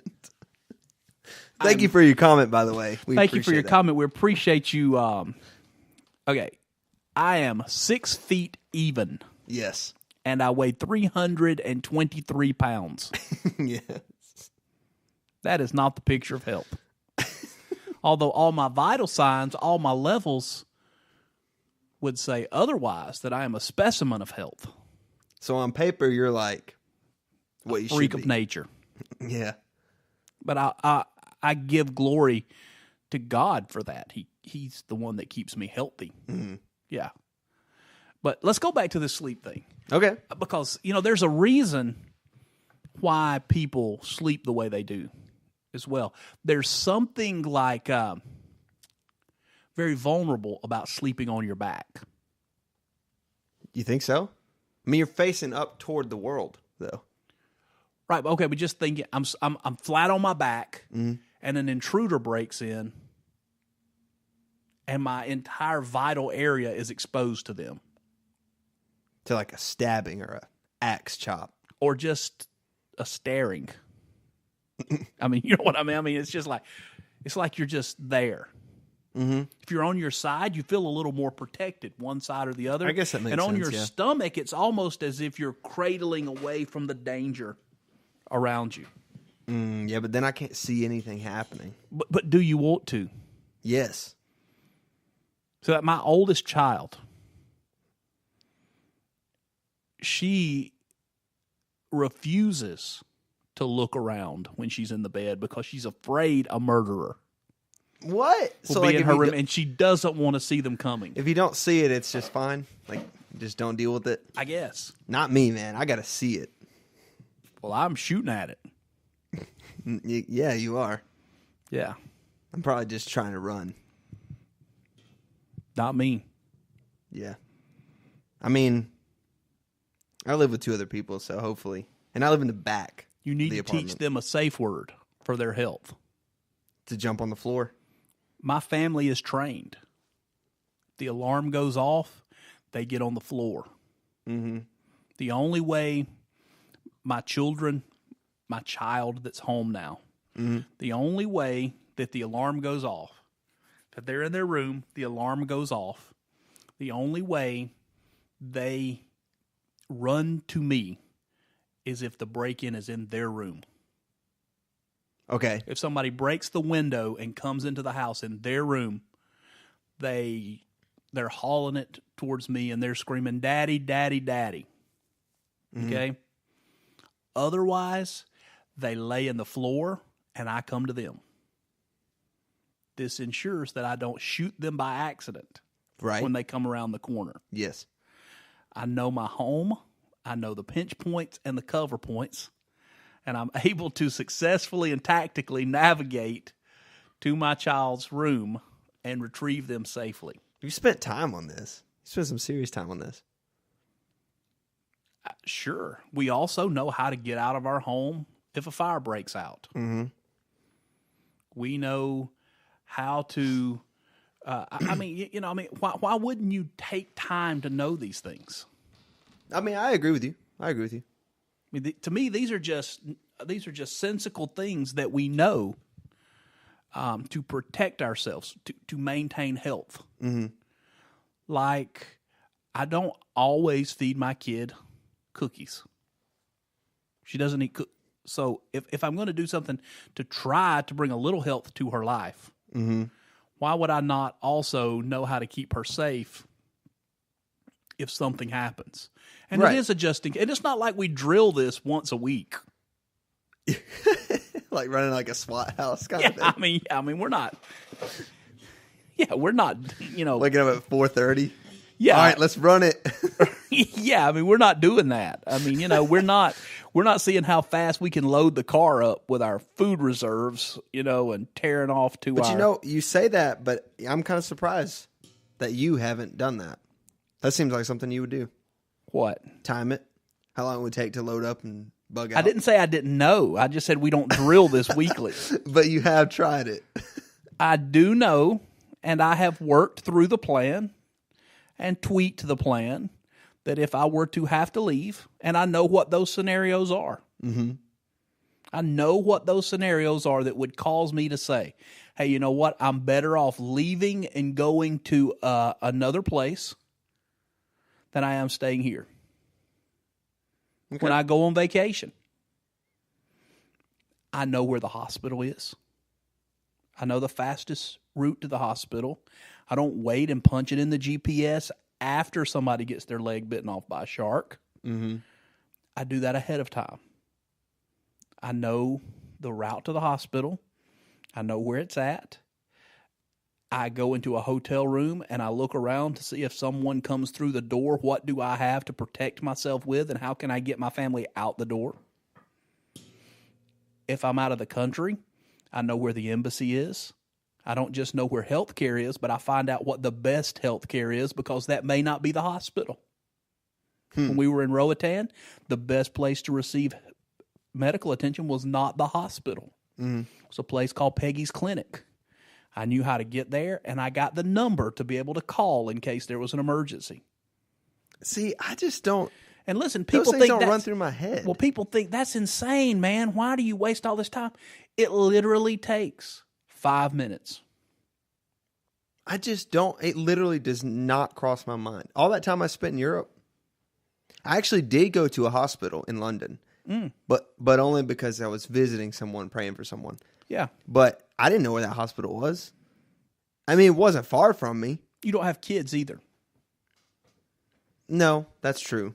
Thank you for your comment, by the way. Thank you for your comment. We appreciate you. Okay, I am 6 feet even. Yes. And I weigh 323 pounds. Yes. That is not the picture of health. Although all my vital signs, all my levels would say otherwise, that I am a specimen of health. So on paper, you're like what you should be. Freak of nature. Yeah. But I give glory to God for that. He's the one that keeps me healthy. Mm-hmm. Yeah. But let's go back to this sleep thing. Okay. Because, there's a reason why people sleep the way they do as well. There's something like very vulnerable about sleeping on your back. You think so? I mean, you're facing up toward the world, though. Right. Okay. But just thinking, I'm flat on my back, and an intruder breaks in, and my entire vital area is exposed to them. To like a stabbing or a axe chop. Or just a staring. I mean, you know what I mean? I mean, it's like you're just there. Mm-hmm. If you're on your side, you feel a little more protected, one side or the other. I guess that makes sense. And on sense, your yeah. stomach, it's almost as if you're cradling away from the danger around you. Yeah, but then I can't see anything happening. But do you want to? Yes. So that my oldest child, she refuses to look around when she's in the bed because she's afraid a murderer What? will be in her room, and she doesn't want to see them coming. If you don't see it, it's just fine. Like, just don't deal with it. I guess. Not me, man. I got to see it. Well, I'm shooting at it. Yeah, you are. Yeah. I'm probably just trying to run. Not me. Yeah. I mean, I live with 2 other people, so hopefully. And I live in the back. You need of the to apartment. teach them a safe word for their health. To jump on the floor. My family is trained. The alarm goes off, they get on the floor. Mm-hmm. The only way my child that's home now, the only way that the alarm goes off, that they're in their room, the alarm goes off, the only way they run to me is if the break-in is in their room. Okay. If somebody breaks the window and comes into the house in their room, they're hauling it towards me and they're screaming, "Daddy, Daddy, Daddy." Okay? Otherwise, they lay in the floor and I come to them. This ensures that I don't shoot them by accident when they come around the corner. Yes. I know my home. I know the pinch points and the cover points. And I'm able to successfully and tactically navigate to my child's room and retrieve them safely. You spent time on this. You spent some serious time on this. Sure. We also know how to get out of our home if a fire breaks out. Mm-hmm. We know how to. Why wouldn't you take time to know these things? I mean, I agree with you. I mean, to me, these are just sensical things that we know to protect ourselves, to maintain health. Mm-hmm. Like, I don't always feed my kid cookies. She doesn't eat cookies. So if I'm going to do something to try to bring a little health to her life, why would I not also know how to keep her safe if something happens? And it is adjusting. And it's not like we drill this once a week. Like running like a SWAT house kind of thing. I mean, we're not. Yeah, we're not. Waking up at 4:30. Yeah. All right, let's run it. Yeah, I mean, we're not doing that. I mean, we're not seeing how fast we can load the car up with our food reserves, and tearing off to But our. you say that, but I'm kind of surprised that you haven't done that. That seems like something you would do. What? Time it. How long it would take to load up and bug out. I didn't say I didn't know. I just said we don't drill this weekly. But you have tried it. I do know, and I have worked through the plan and tweaked the plan that if I were to have to leave, and I know what those scenarios are. Mm-hmm. I know what those scenarios are that would cause me to say, hey, you know what? I'm better off leaving and going to another place than I am staying here. Okay. When I go on vacation, I know where the hospital is. I know the fastest route to the hospital. I don't wait and punch it in the GPS after somebody gets their leg bitten off by a shark. Mm-hmm. I do that ahead of time. I know the route to the hospital. I know where it's at. I go into a hotel room and I look around to see if someone comes through the door. What do I have to protect myself with, and how can I get my family out the door? If I'm out of the country, I know where the embassy is. I don't just know where healthcare is, but I find out what the best healthcare is, because that may not be the hospital. When we were in Roatan, the best place to receive medical attention was not the hospital. It was a place called Peggy's Clinic. I knew how to get there, and I got the number to be able to call in case there was an emergency. See, I just don't. And listen, Those people things think don't run through my head. Well, people think that's insane, man. Why do you waste all this time? It literally takes 5 minutes. I just don't. It literally does not cross my mind. All that time I spent in Europe, I actually did go to a hospital in London, but only because I was visiting someone, praying for someone. Yeah. But I didn't know where that hospital was. I mean, it wasn't far from me. You don't have kids either. No, that's true.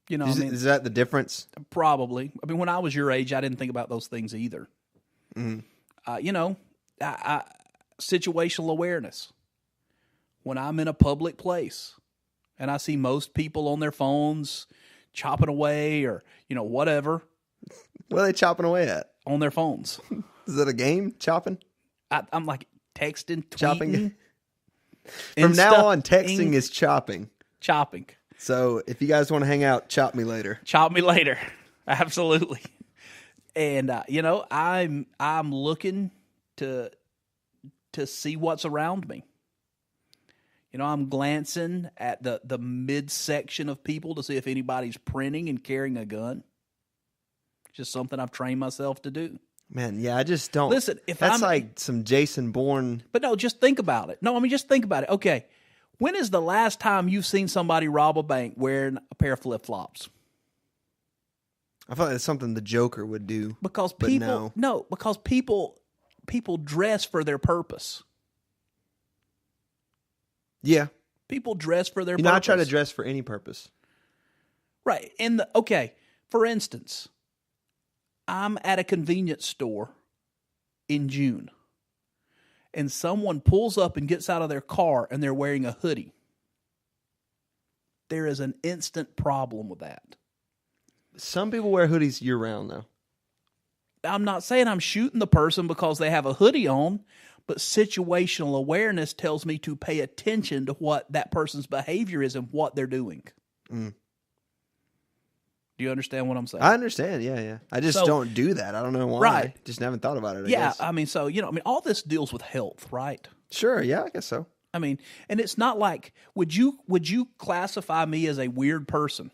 You know, Is that the difference? Probably. I mean, when I was your age, I didn't think about those things either. You know, situational awareness. When I'm in a public place and I see most people on their phones chopping away or, you know, whatever. What are they chopping away at? On their phones. Is that a game, chopping? I'm like texting, tweeting. Chopping? From now on, texting is chopping. Chopping. So if you guys want to hang out, chop me later. Chop me later. Absolutely. And, you know, I'm looking to see what's around me. You know, I'm glancing at the midsection of people to see if anybody's printing and carrying a gun. Just something I've trained myself to do. Man, yeah, I just don't. Listen, that's like some Jason Bourne. But no, just think about it. No, I mean, just think about it. Okay, when is the last time you've seen somebody rob a bank wearing a pair of flip-flops? I thought it's something the Joker would do. Because people, because people dress for their purpose. Yeah. People dress for their purpose. I try to dress for any purpose. Right. Okay, for instance, I'm at a convenience store in June, and someone pulls up and gets out of their car and they're wearing a hoodie. There is an instant problem with that. Some people wear hoodies year-round, though. I'm not saying I'm shooting the person because they have a hoodie on, but situational awareness tells me to pay attention to what that person's behavior is and what they're doing. Do you understand what I'm saying? I understand, yeah. I just don't do that. I don't know why. Right. Just haven't thought about it, I yeah, guess. I mean, all this deals with health, right? Sure, yeah, I guess so. I mean, and it's not like, would you classify me as a weird person?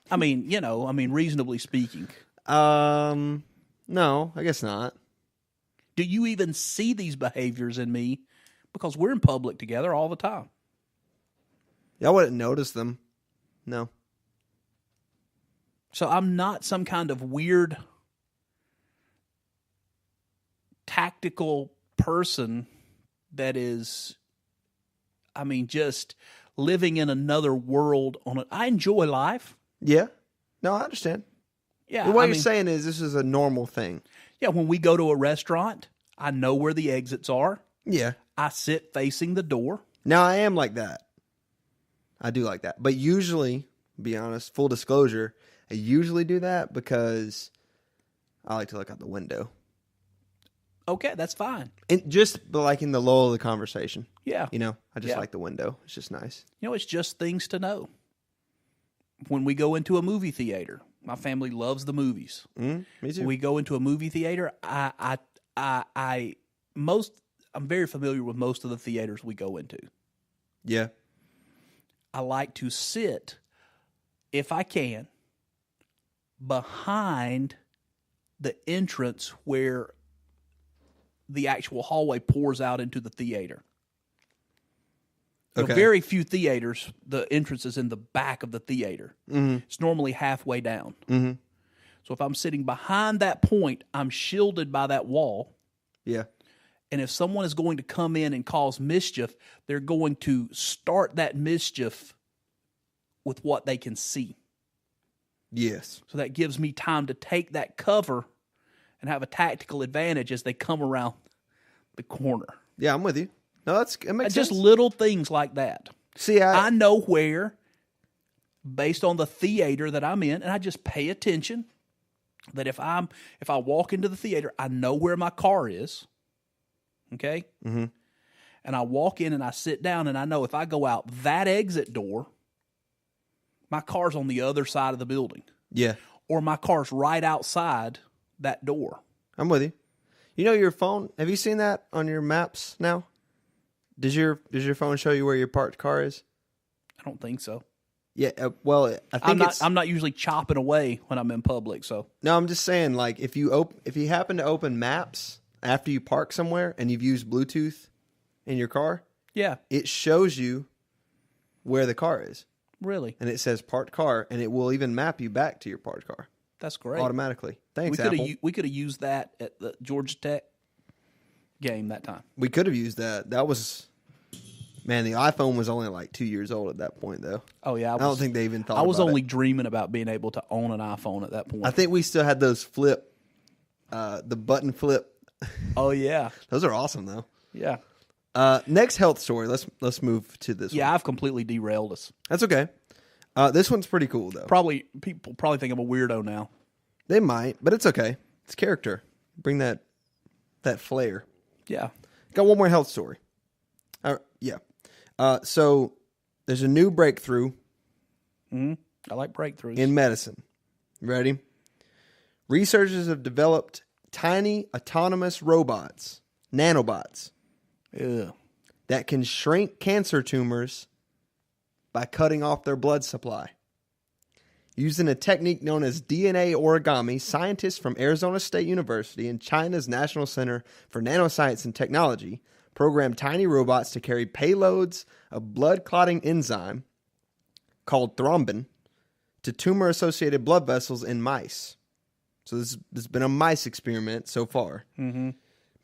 I mean, reasonably speaking. No, I guess not. Do you even see these behaviors in me? Because we're in public together all the time. Yeah, I wouldn't notice them. No. So I'm not some kind of weird tactical person that is, just living in another world. I enjoy life. Yeah. No, I understand. Yeah. What you're saying is this is a normal thing. Yeah, when we go to a restaurant, I know where the exits are. Yeah. I sit facing the door. Now, I am like that. I do like that. But usually, to be honest, full disclosure, I usually do that because I like to look out the window. Okay, that's fine. And just like in the lull of the conversation. Yeah. I just like the window. It's just nice. It's just things to know. When we go into a movie theater, my family loves the movies. Me too. When we go into a movie theater, I'm very familiar with most of the theaters we go into. Yeah. I like to sit, if I can, behind the entrance where the actual hallway pours out into the theater. Okay. Very few theaters, the entrance is in the back of the theater. Mm-hmm. It's normally halfway down. Mm-hmm. So if I'm sitting behind that point, I'm shielded by that wall. Yeah. And if someone is going to come in and cause mischief, they're going to start that mischief with what they can see. Yes. So that gives me time to take that cover and have a tactical advantage as they come around the corner. Yeah, I'm with you. No, it makes sense. Just little things like that. See, I know where, based on the theater that I'm in, and I just pay attention that if I walk into the theater, I know where my car is. Okay? Mm-hmm. And I walk in and I sit down and I know if I go out that exit door, my car's on the other side of the building. Yeah. Or my car's right outside that door. I'm with you. Your phone, have you seen that on your maps now? Does your phone show you where your parked car is? I don't think so. Yeah, well, I think I'm not usually chopping away when I'm in public. So no, I'm just saying, like, if you happen to open Maps after you park somewhere and you've used Bluetooth in your car, yeah, it shows you where the car is. Really, and it says parked car, and it will even map you back to your parked car. That's great. Automatically. Thanks, Apple. We could have used that at the Georgia Tech game that time. We could have used that. That was. Man, the iPhone was only like 2 years old at that point, though. Oh, yeah. I don't think they even thought I was about only it. dreaming about being able to own an iPhone at that point. I think we still had those flip, the button flip. Oh, yeah. Those are awesome, though. Yeah. Next health story. Let's move to this one. Yeah, I've completely derailed us. That's okay. This one's pretty cool, though. People probably think I'm a weirdo now. They might, but it's okay. It's character. Bring that flair. Yeah. Got one more health story. Yeah. So there's a new breakthrough I like breakthroughs. in medicine. Ready? Researchers have developed tiny autonomous robots, nanobots, Ew. that can shrink cancer tumors by cutting off their blood supply. Using a technique known as DNA origami, scientists from Arizona State University and China's National Center for Nanoscience and Technology programmed tiny robots to carry payloads of blood-clotting enzyme called thrombin to tumor-associated blood vessels in mice. So this has been a mice experiment so far. Mm-hmm.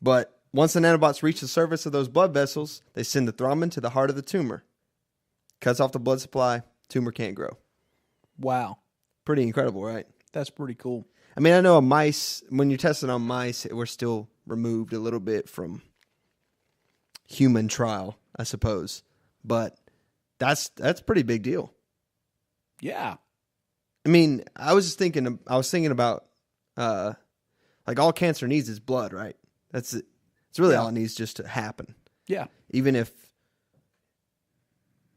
But once the nanobots reach the surface of those blood vessels, they send the thrombin to the heart of the tumor. Cuts off the blood supply, tumor can't grow. Wow. Pretty incredible, right? That's pretty cool. I mean, I know when you're testing on mice, we're still removed a little bit from human trial, I suppose. But that's a pretty big deal. Yeah. I mean, I was thinking about like all cancer needs is blood, right? That's it. It's really all it needs just to happen. Yeah. Even if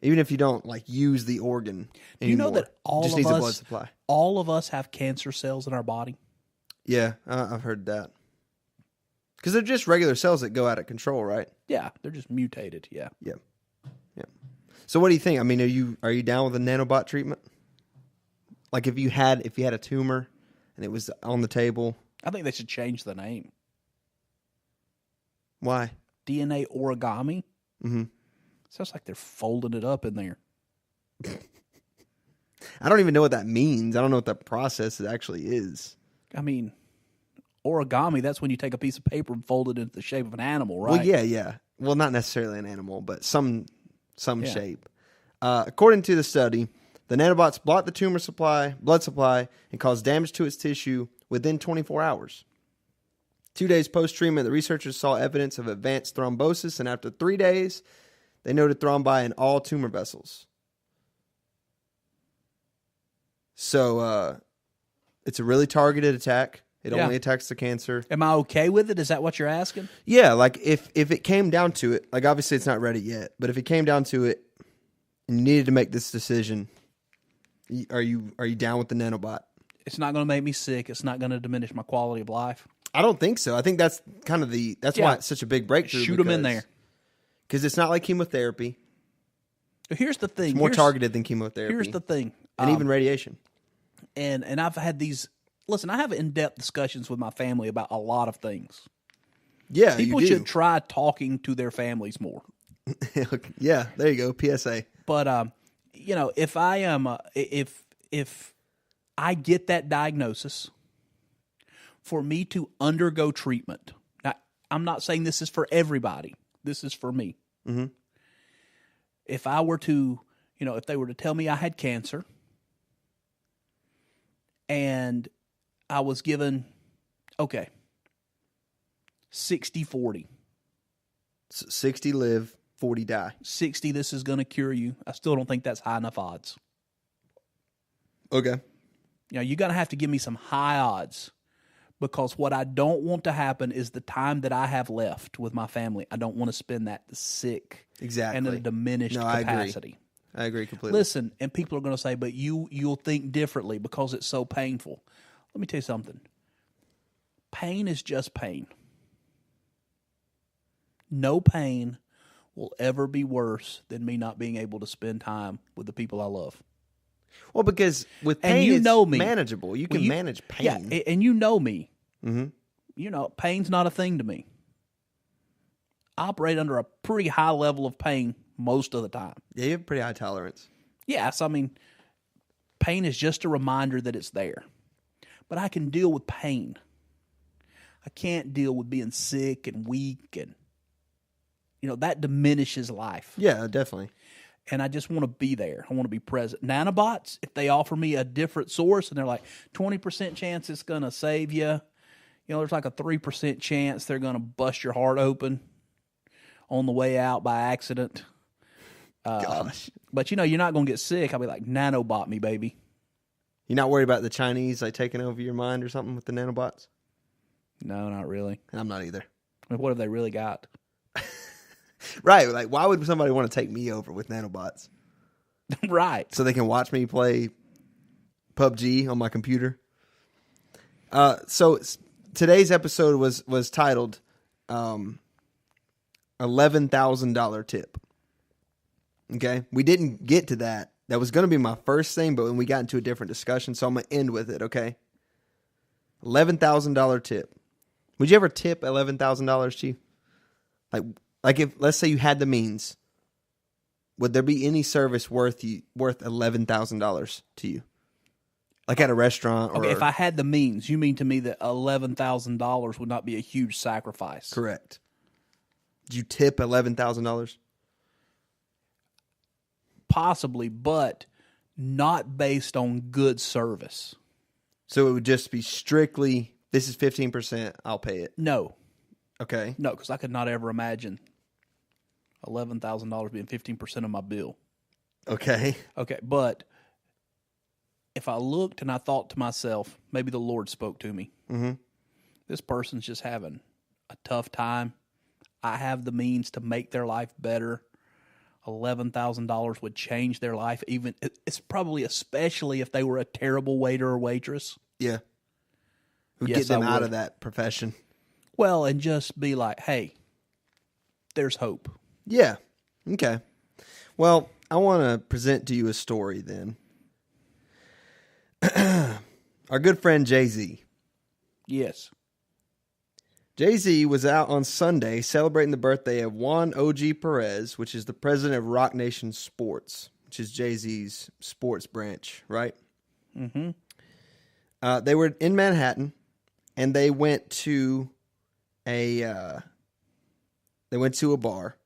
you don't like use the organ anymore. You know that just needs a blood supply. All of us have cancer cells in our body? Yeah, I've heard that. Because they're just regular cells that go out of control, right? Yeah, they're just mutated. Yeah. Yeah. So what do you think? I mean, are you down with a nanobot treatment? Like if you had a tumor and it was on the table. I think they should change the name. Why? DNA origami? Mm-hmm. Sounds like they're folding it up in there. I don't even know what that means. I don't know what that process actually is. I mean, origami, that's when you take a piece of paper and fold it into the shape of an animal, right? Well, yeah. Well, not necessarily an animal, but some shape. According to the study, the nanobots block the tumor blood supply, and cause damage to its tissue within 24 hours. 2 days post-treatment, the researchers saw evidence of advanced thrombosis, and after 3 days, they noted thrombi in all tumor vessels. So it's a really targeted attack. It only attacks the cancer. Am I okay with it? Is that what you're asking? Yeah, like if it came down to it, like obviously it's not ready yet, but if it came down to it and you needed to make this decision, are you down with the nanobot? It's not going to make me sick. It's not going to diminish my quality of life. I don't think so. I think that's kind of why it's such a big breakthrough. Shoot them in there. Because it's not like chemotherapy. Here's the thing. It's more targeted than chemotherapy. Here's the thing. And even radiation. And I've had these... Listen, I have in-depth discussions with my family about a lot of things. Yeah, People you do. should try talking to their families more. Yeah, there you go. PSA. But, if I am... if I get that diagnosis, for me to undergo treatment... Now, I'm not saying this is for everybody. This is for me. Mm-hmm. If I were to... if they were to tell me I had cancer... and I was given, 60-40. 60 live, 40 die. 60, this is going to cure you. I still don't think that's high enough odds. Okay. You're going to have to give me some high odds, because what I don't want to happen is the time that I have left with my family, I don't want to spend that sick and in a diminished capacity. I agree completely. Listen, and people are going to say, but you'll think differently because it's so painful. Let me tell you something. Pain is just pain. No pain will ever be worse than me not being able to spend time with the people I love. Well, because with And pain, you it's know me. manageable. You can manage pain. Yeah, and you know me. Mm-hmm. You know, pain's not a thing to me. I operate under a pretty high level of pain most of the time. Yeah, you have pretty high tolerance. Yes, I mean, pain is just a reminder that it's there. But I can deal with pain. I can't deal with being sick and weak, and that diminishes life. Yeah, definitely. And I just want to be there. I want to be present. Nanobots, if they offer me a different source and they're like 20% chance it's going to save you, there's like a 3% chance they're going to bust your heart open on the way out by accident. Gosh. But you're not going to get sick. I'll be like, nanobot me, baby. You're not worried about the Chinese taking over your mind or something with the nanobots? No, not really. I'm not either. I mean, what have they really got? Right. Like, why would somebody want to take me over with nanobots? Right. So they can watch me play PUBG on my computer? So today's episode was titled $11,000 tip. Okay? We didn't get to that. That was going to be my first thing, but when we got into a different discussion, so I'm going to end with it, okay? $11,000 tip. Would you ever tip $11,000, Chief? Like if, let's say you had the means, would there be any service worth $11,000 to you? Like at a restaurant? Okay, if I had the means, you mean to me that $11,000 would not be a huge sacrifice? Correct. Did you tip $11,000? Possibly, but not based on good service. So it would just be strictly, this is 15%, I'll pay it. No. Okay. No, because I could not ever imagine $11,000 being 15% of my bill. Okay. Okay, but if I looked and I thought to myself, maybe the Lord spoke to me. Mm-hmm. This person's just having a tough time. I have the means to make their life better. $11,000 would change their life. Even it's probably especially if they were a terrible waiter or waitress. Yeah. Would Yes, get them I out would. of that profession. Well, and just be like, hey, there's hope. Yeah. Okay. Well, I want to present to you a story then. Our good friend Jay-Z. Yes. Jay-Z was out on Sunday celebrating the birthday of Juan O.G. Perez, which is the president of Rock Nation Sports, which is Jay-Z's sports branch, right? Mm-hmm. They were in Manhattan, and they went to a bar,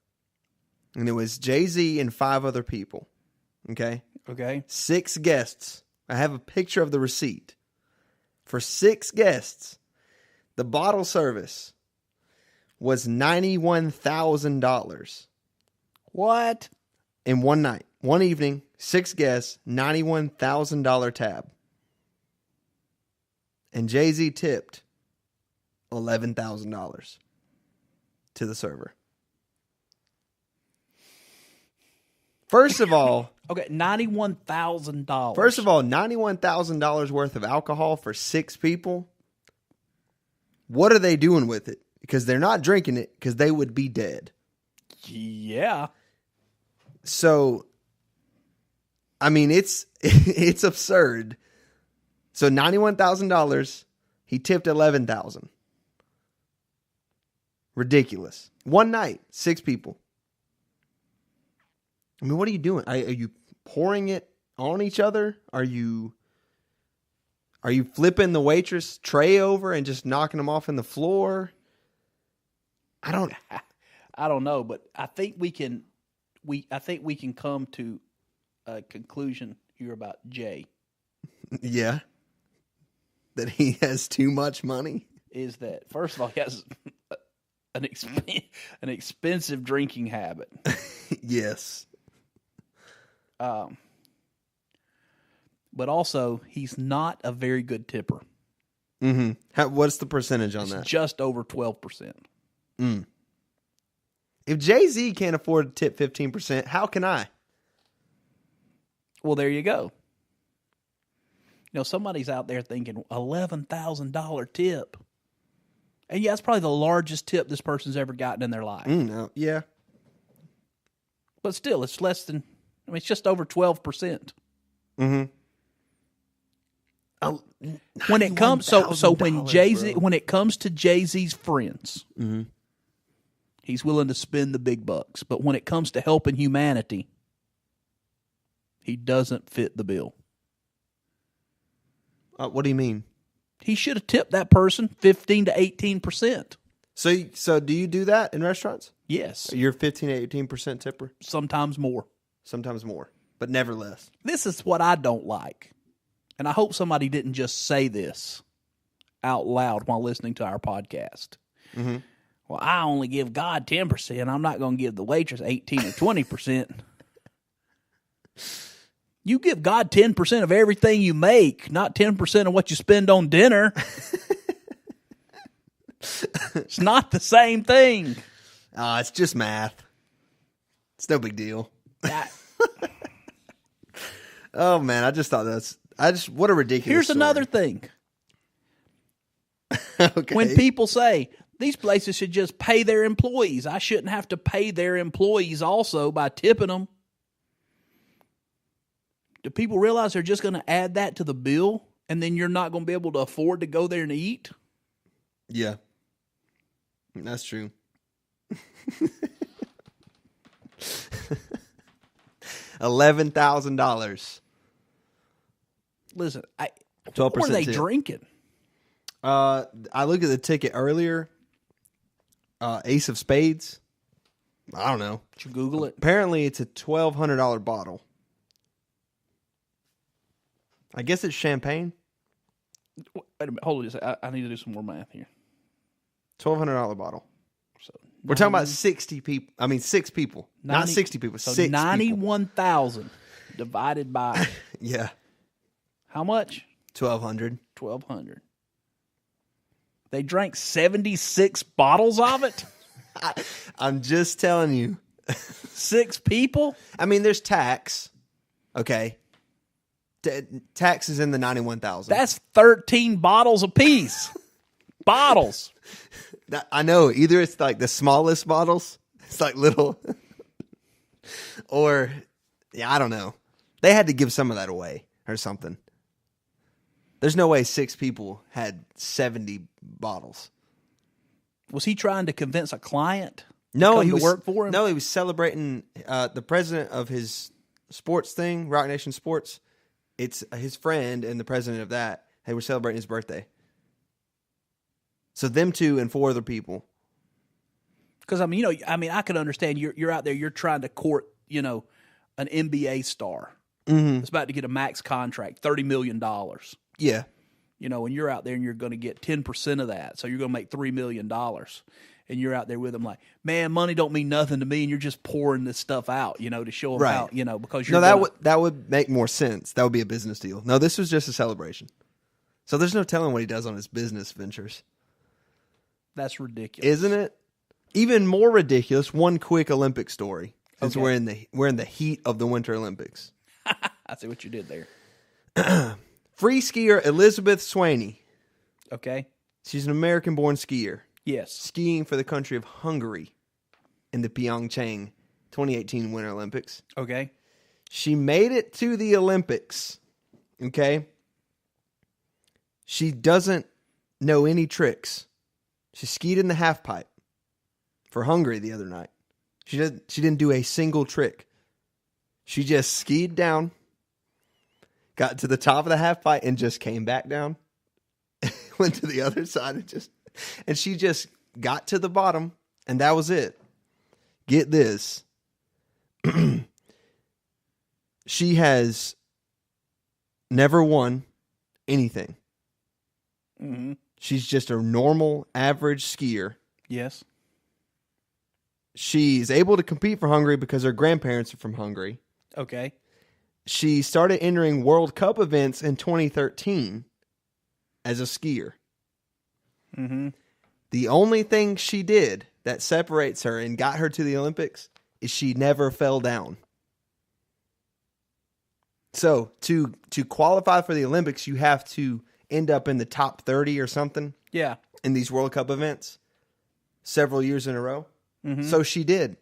and it was Jay-Z and 5 other people. Okay? Okay. 6 guests. I have a picture of the receipt. For 6 guests, the bottle service was $91,000 What? in one night. One evening, 6 guests, $91,000 tab. And Jay-Z tipped $11,000 to the server. First of all, Okay, $91,000. First of all, $91,000 worth of alcohol for 6 people. What are they doing with it? Because they're not drinking it because they would be dead. Yeah. So, I mean, it's it's absurd. So $91,000, he tipped $11,000. Ridiculous. One night, 6 people. I mean, what are you doing? Are you pouring it on each other? Are you flipping the waitress tray over and just knocking them off in the floor? I don't know, but I think we can come to a conclusion here about Jay. Yeah. That he has too much money? Is that, first of all, he has an expensive drinking habit. Yes. But also, he's not a very good tipper. Mm-hmm. What's the percentage on It's that? just over 12%. If Jay-Z can't afford to tip 15%, how can I? Well, there you go. Somebody's out there thinking $11,000 tip. And yeah, that's probably the largest tip this person's ever gotten in their life. No. Yeah. But still, it's less than, it's just over 12%. Mm-hmm. When it comes, when it comes to Jay-Z's friends, he's willing to spend the big bucks. But when it comes to helping humanity, he doesn't fit the bill. What do you mean? He should have tipped that person 15 to 18%. So do you do that in restaurants? Yes. You're 15 to 18% tipper? Sometimes more. Sometimes more, but never less. This is what I don't like. And I hope somebody didn't just say this out loud while listening to our podcast. Mm-hmm. Well, I only give God 10%. I'm not going to give the waitress 18 or 20%. You give God 10% of everything you make, not 10% of what you spend on dinner. It's not the same thing. It's just math. It's no big deal. Oh, man, I just thought what a ridiculous Here's story. another thing. Okay. When people say, these places should just pay their employees, I shouldn't have to pay their employees also by tipping them. Do people realize they're just going to add that to the bill, and then you're not going to be able to afford to go there and eat? Yeah. That's true. $11,000. Listen, 12% what were they tip. drinking? I looked at the ticket earlier. Ace of Spades. I don't know. Did you Google it? Apparently, it's a $1,200 bottle. I guess it's champagne. Wait a minute. Hold on just a second. I need to do some more math here. $1,200 bottle. So We're talking about 60 people. I mean, 6 people. 90, not 60 people. So 6 91,000 divided by yeah. how much? 1,200. 1,200. They drank 76 bottles of it? I'm just telling you. 6 people? I mean, there's tax. Okay. Tax is in the 91,000. That's 13 bottles apiece. Bottles. I know. Either it's like the smallest bottles. It's like little. Or, yeah, I don't know. They had to give some of that away or something. There's no way 6 people had 70 bottles. Was he trying to convince a client No, to work for him? No, he was celebrating the president of his sports thing, Rock Nation Sports. It's his friend and the president of that. They were celebrating his birthday. So them 2 and 4 other people. Because I can understand you're out there, you're trying to court, an NBA star. Mm-hmm. It's about to get a max contract, $30 million. Yeah. And you're out there and you're going to get 10% of that. So you're going to make $3 million. And you're out there with them like, man, money don't mean nothing to me. And you're just pouring this stuff out, to show them how, because you're that would make more sense. That would be a business deal. No, this was just a celebration. So there's no telling what he does on his business ventures. That's ridiculous. Isn't it? Even more ridiculous, one quick Olympic story. Since we're in the heat of the Winter Olympics. I see what you did there. Free skier Elizabeth Swaney. Okay. She's an American-born skier. Yes. Skiing for the country of Hungary in the Pyeongchang 2018 Winter Olympics. Okay. She made it to the Olympics. Okay. She doesn't know any tricks. She skied in the half pipe for Hungary the other night. She didn't do a single trick. She just skied down, got to the top of the half pipe, and just came back down. Went to the other side and she just got to the bottom, and that was it. Get this. She has never won anything. Mm-hmm. She's just a normal, average skier. Yes. She's able to compete for Hungary because her grandparents are from Hungary. Okay. She started entering World Cup events in 2013 as a skier. Mm-hmm. The only thing she did that separates her and got her to the Olympics is she never fell down. So to qualify for the Olympics, you have to end up in the top 30 or something. Yeah. In these World Cup events several years in a row. Mm-hmm. So she did.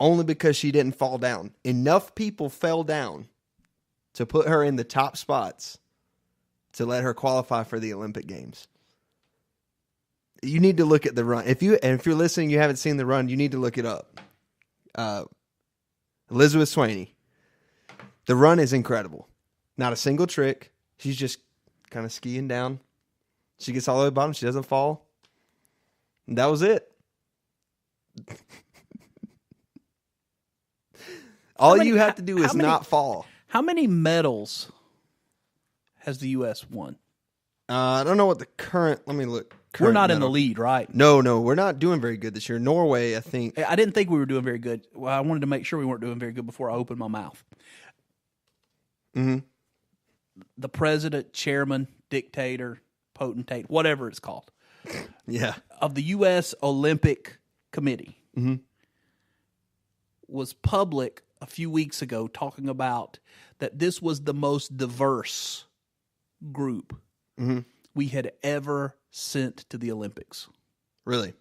only because she didn't fall down. Enough people fell down to put her in the top spots to let her qualify for the Olympic Games. You need to look at the run. If you're listening, you haven't seen the run, you need to look it up. Elizabeth Swaney. The run is incredible. Not a single trick. She's just kind of skiing down. She gets all the way to the bottom. She doesn't fall. And that was it. All you have to do is not fall. How many medals has the U.S. won? I don't know what the current. Let me look. We're not in the lead, right? No, we're not doing very good this year. Norway, I think. I didn't think we were doing very good. Well, I wanted to make sure we weren't doing very good before I opened my mouth. Mm-hmm. The president, chairman, dictator, potentate, whatever it's called. Yeah. Of the U.S. Olympic Committee was public a few weeks ago talking about that this was the most diverse group we had ever sent to the Olympics. Really?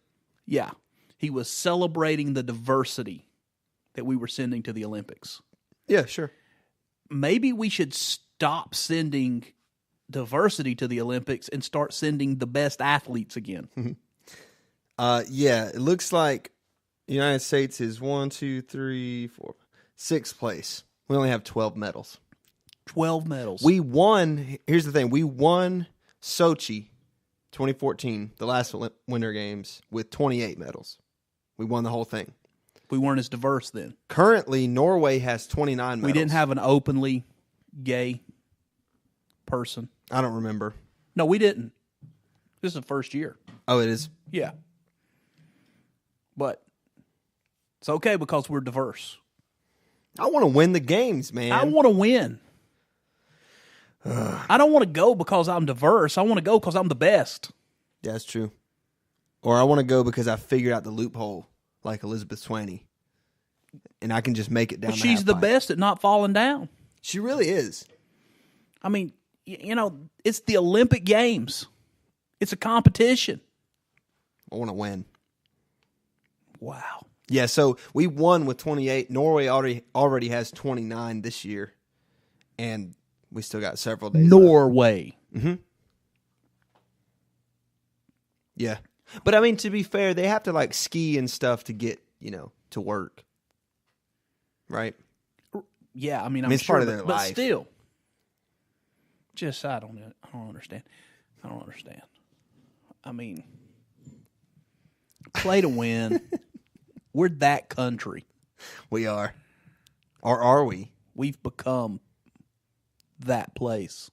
Yeah. He was celebrating the diversity that we were sending to the Olympics. Yeah, sure. Maybe we should stop sending diversity to the Olympics and start sending the best athletes again. Yeah, it looks like the United States is 6th place. We only have 12 medals. 12 medals. We won. Here's the thing. We won Sochi 2014, the last Winter Games, with 28 medals. We won the whole thing. We weren't as diverse then. Currently, Norway has 29 medals. We didn't have an openly gay person. I don't remember. No, we didn't. This is the first year. Oh, it is? Yeah. But it's okay because we're diverse. I want to win the games, man. I want to win. I don't want to go because I'm diverse. I want to go because I'm the best. Yeah, that's true. Or I want to go because I figured out the loophole, like Elizabeth Swaney, and I can just make it down. But she's the best at not falling down. She really is. I mean, you know, it's the Olympic Games. It's a competition. I want to win. Wow. Yeah, so we won with 28. Norway already has 29 this year, and we still got several days Norway. left. Yeah. But, I mean, to be fair, they have to, like, ski and stuff to get, to work. Right? Yeah, I mean, it's sure, part of their but life. Still. Just, I don't understand. I mean, play to win. We're that country. We are. Or are we? We've become that place.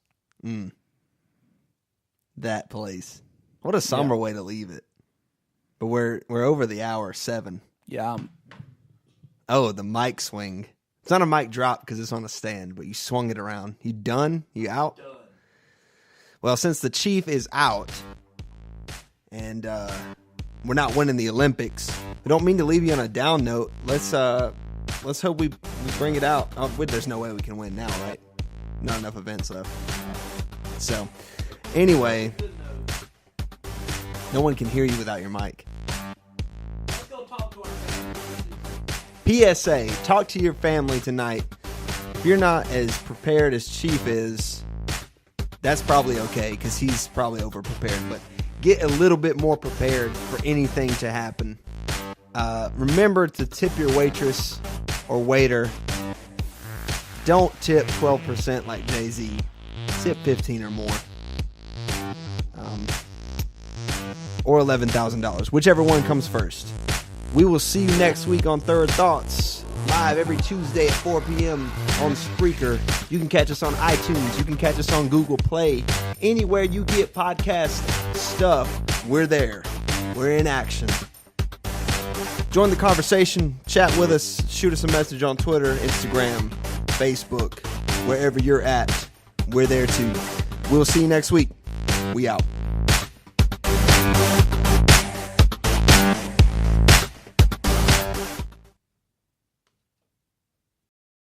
That place. What a somber way to leave it. But we're over the hour, 7. Yeah. Oh, the mic swing. It's not a mic drop because it's on a stand, but you swung it around. You done? You out? Done. Well, since the Chief is out and we're not winning the Olympics, I don't mean to leave you on a down note. Let's hope we bring it out. Oh, there's no way we can win now, right? Not enough events left. So, anyway, no one can hear you without your mic. Let's go talk to our PSA, talk to your family tonight. If you're not as prepared as Chief is, that's probably okay because he's probably over-prepared. But get a little bit more prepared for anything to happen. Remember to tip your waitress or waiter. Don't tip 12% like Jay-Z. Tip 15 or more. Or $11,000, whichever one comes first. We will see you next week on Third Thoughts, live every Tuesday at 4 p.m. on Spreaker. You can catch us on iTunes. You can catch us on Google Play. Anywhere you get podcast stuff, we're there. We're in action. Join the conversation. Chat with us. Shoot us a message on Twitter, Instagram, Facebook. Wherever you're at, we're there too. We'll see you next week. We out.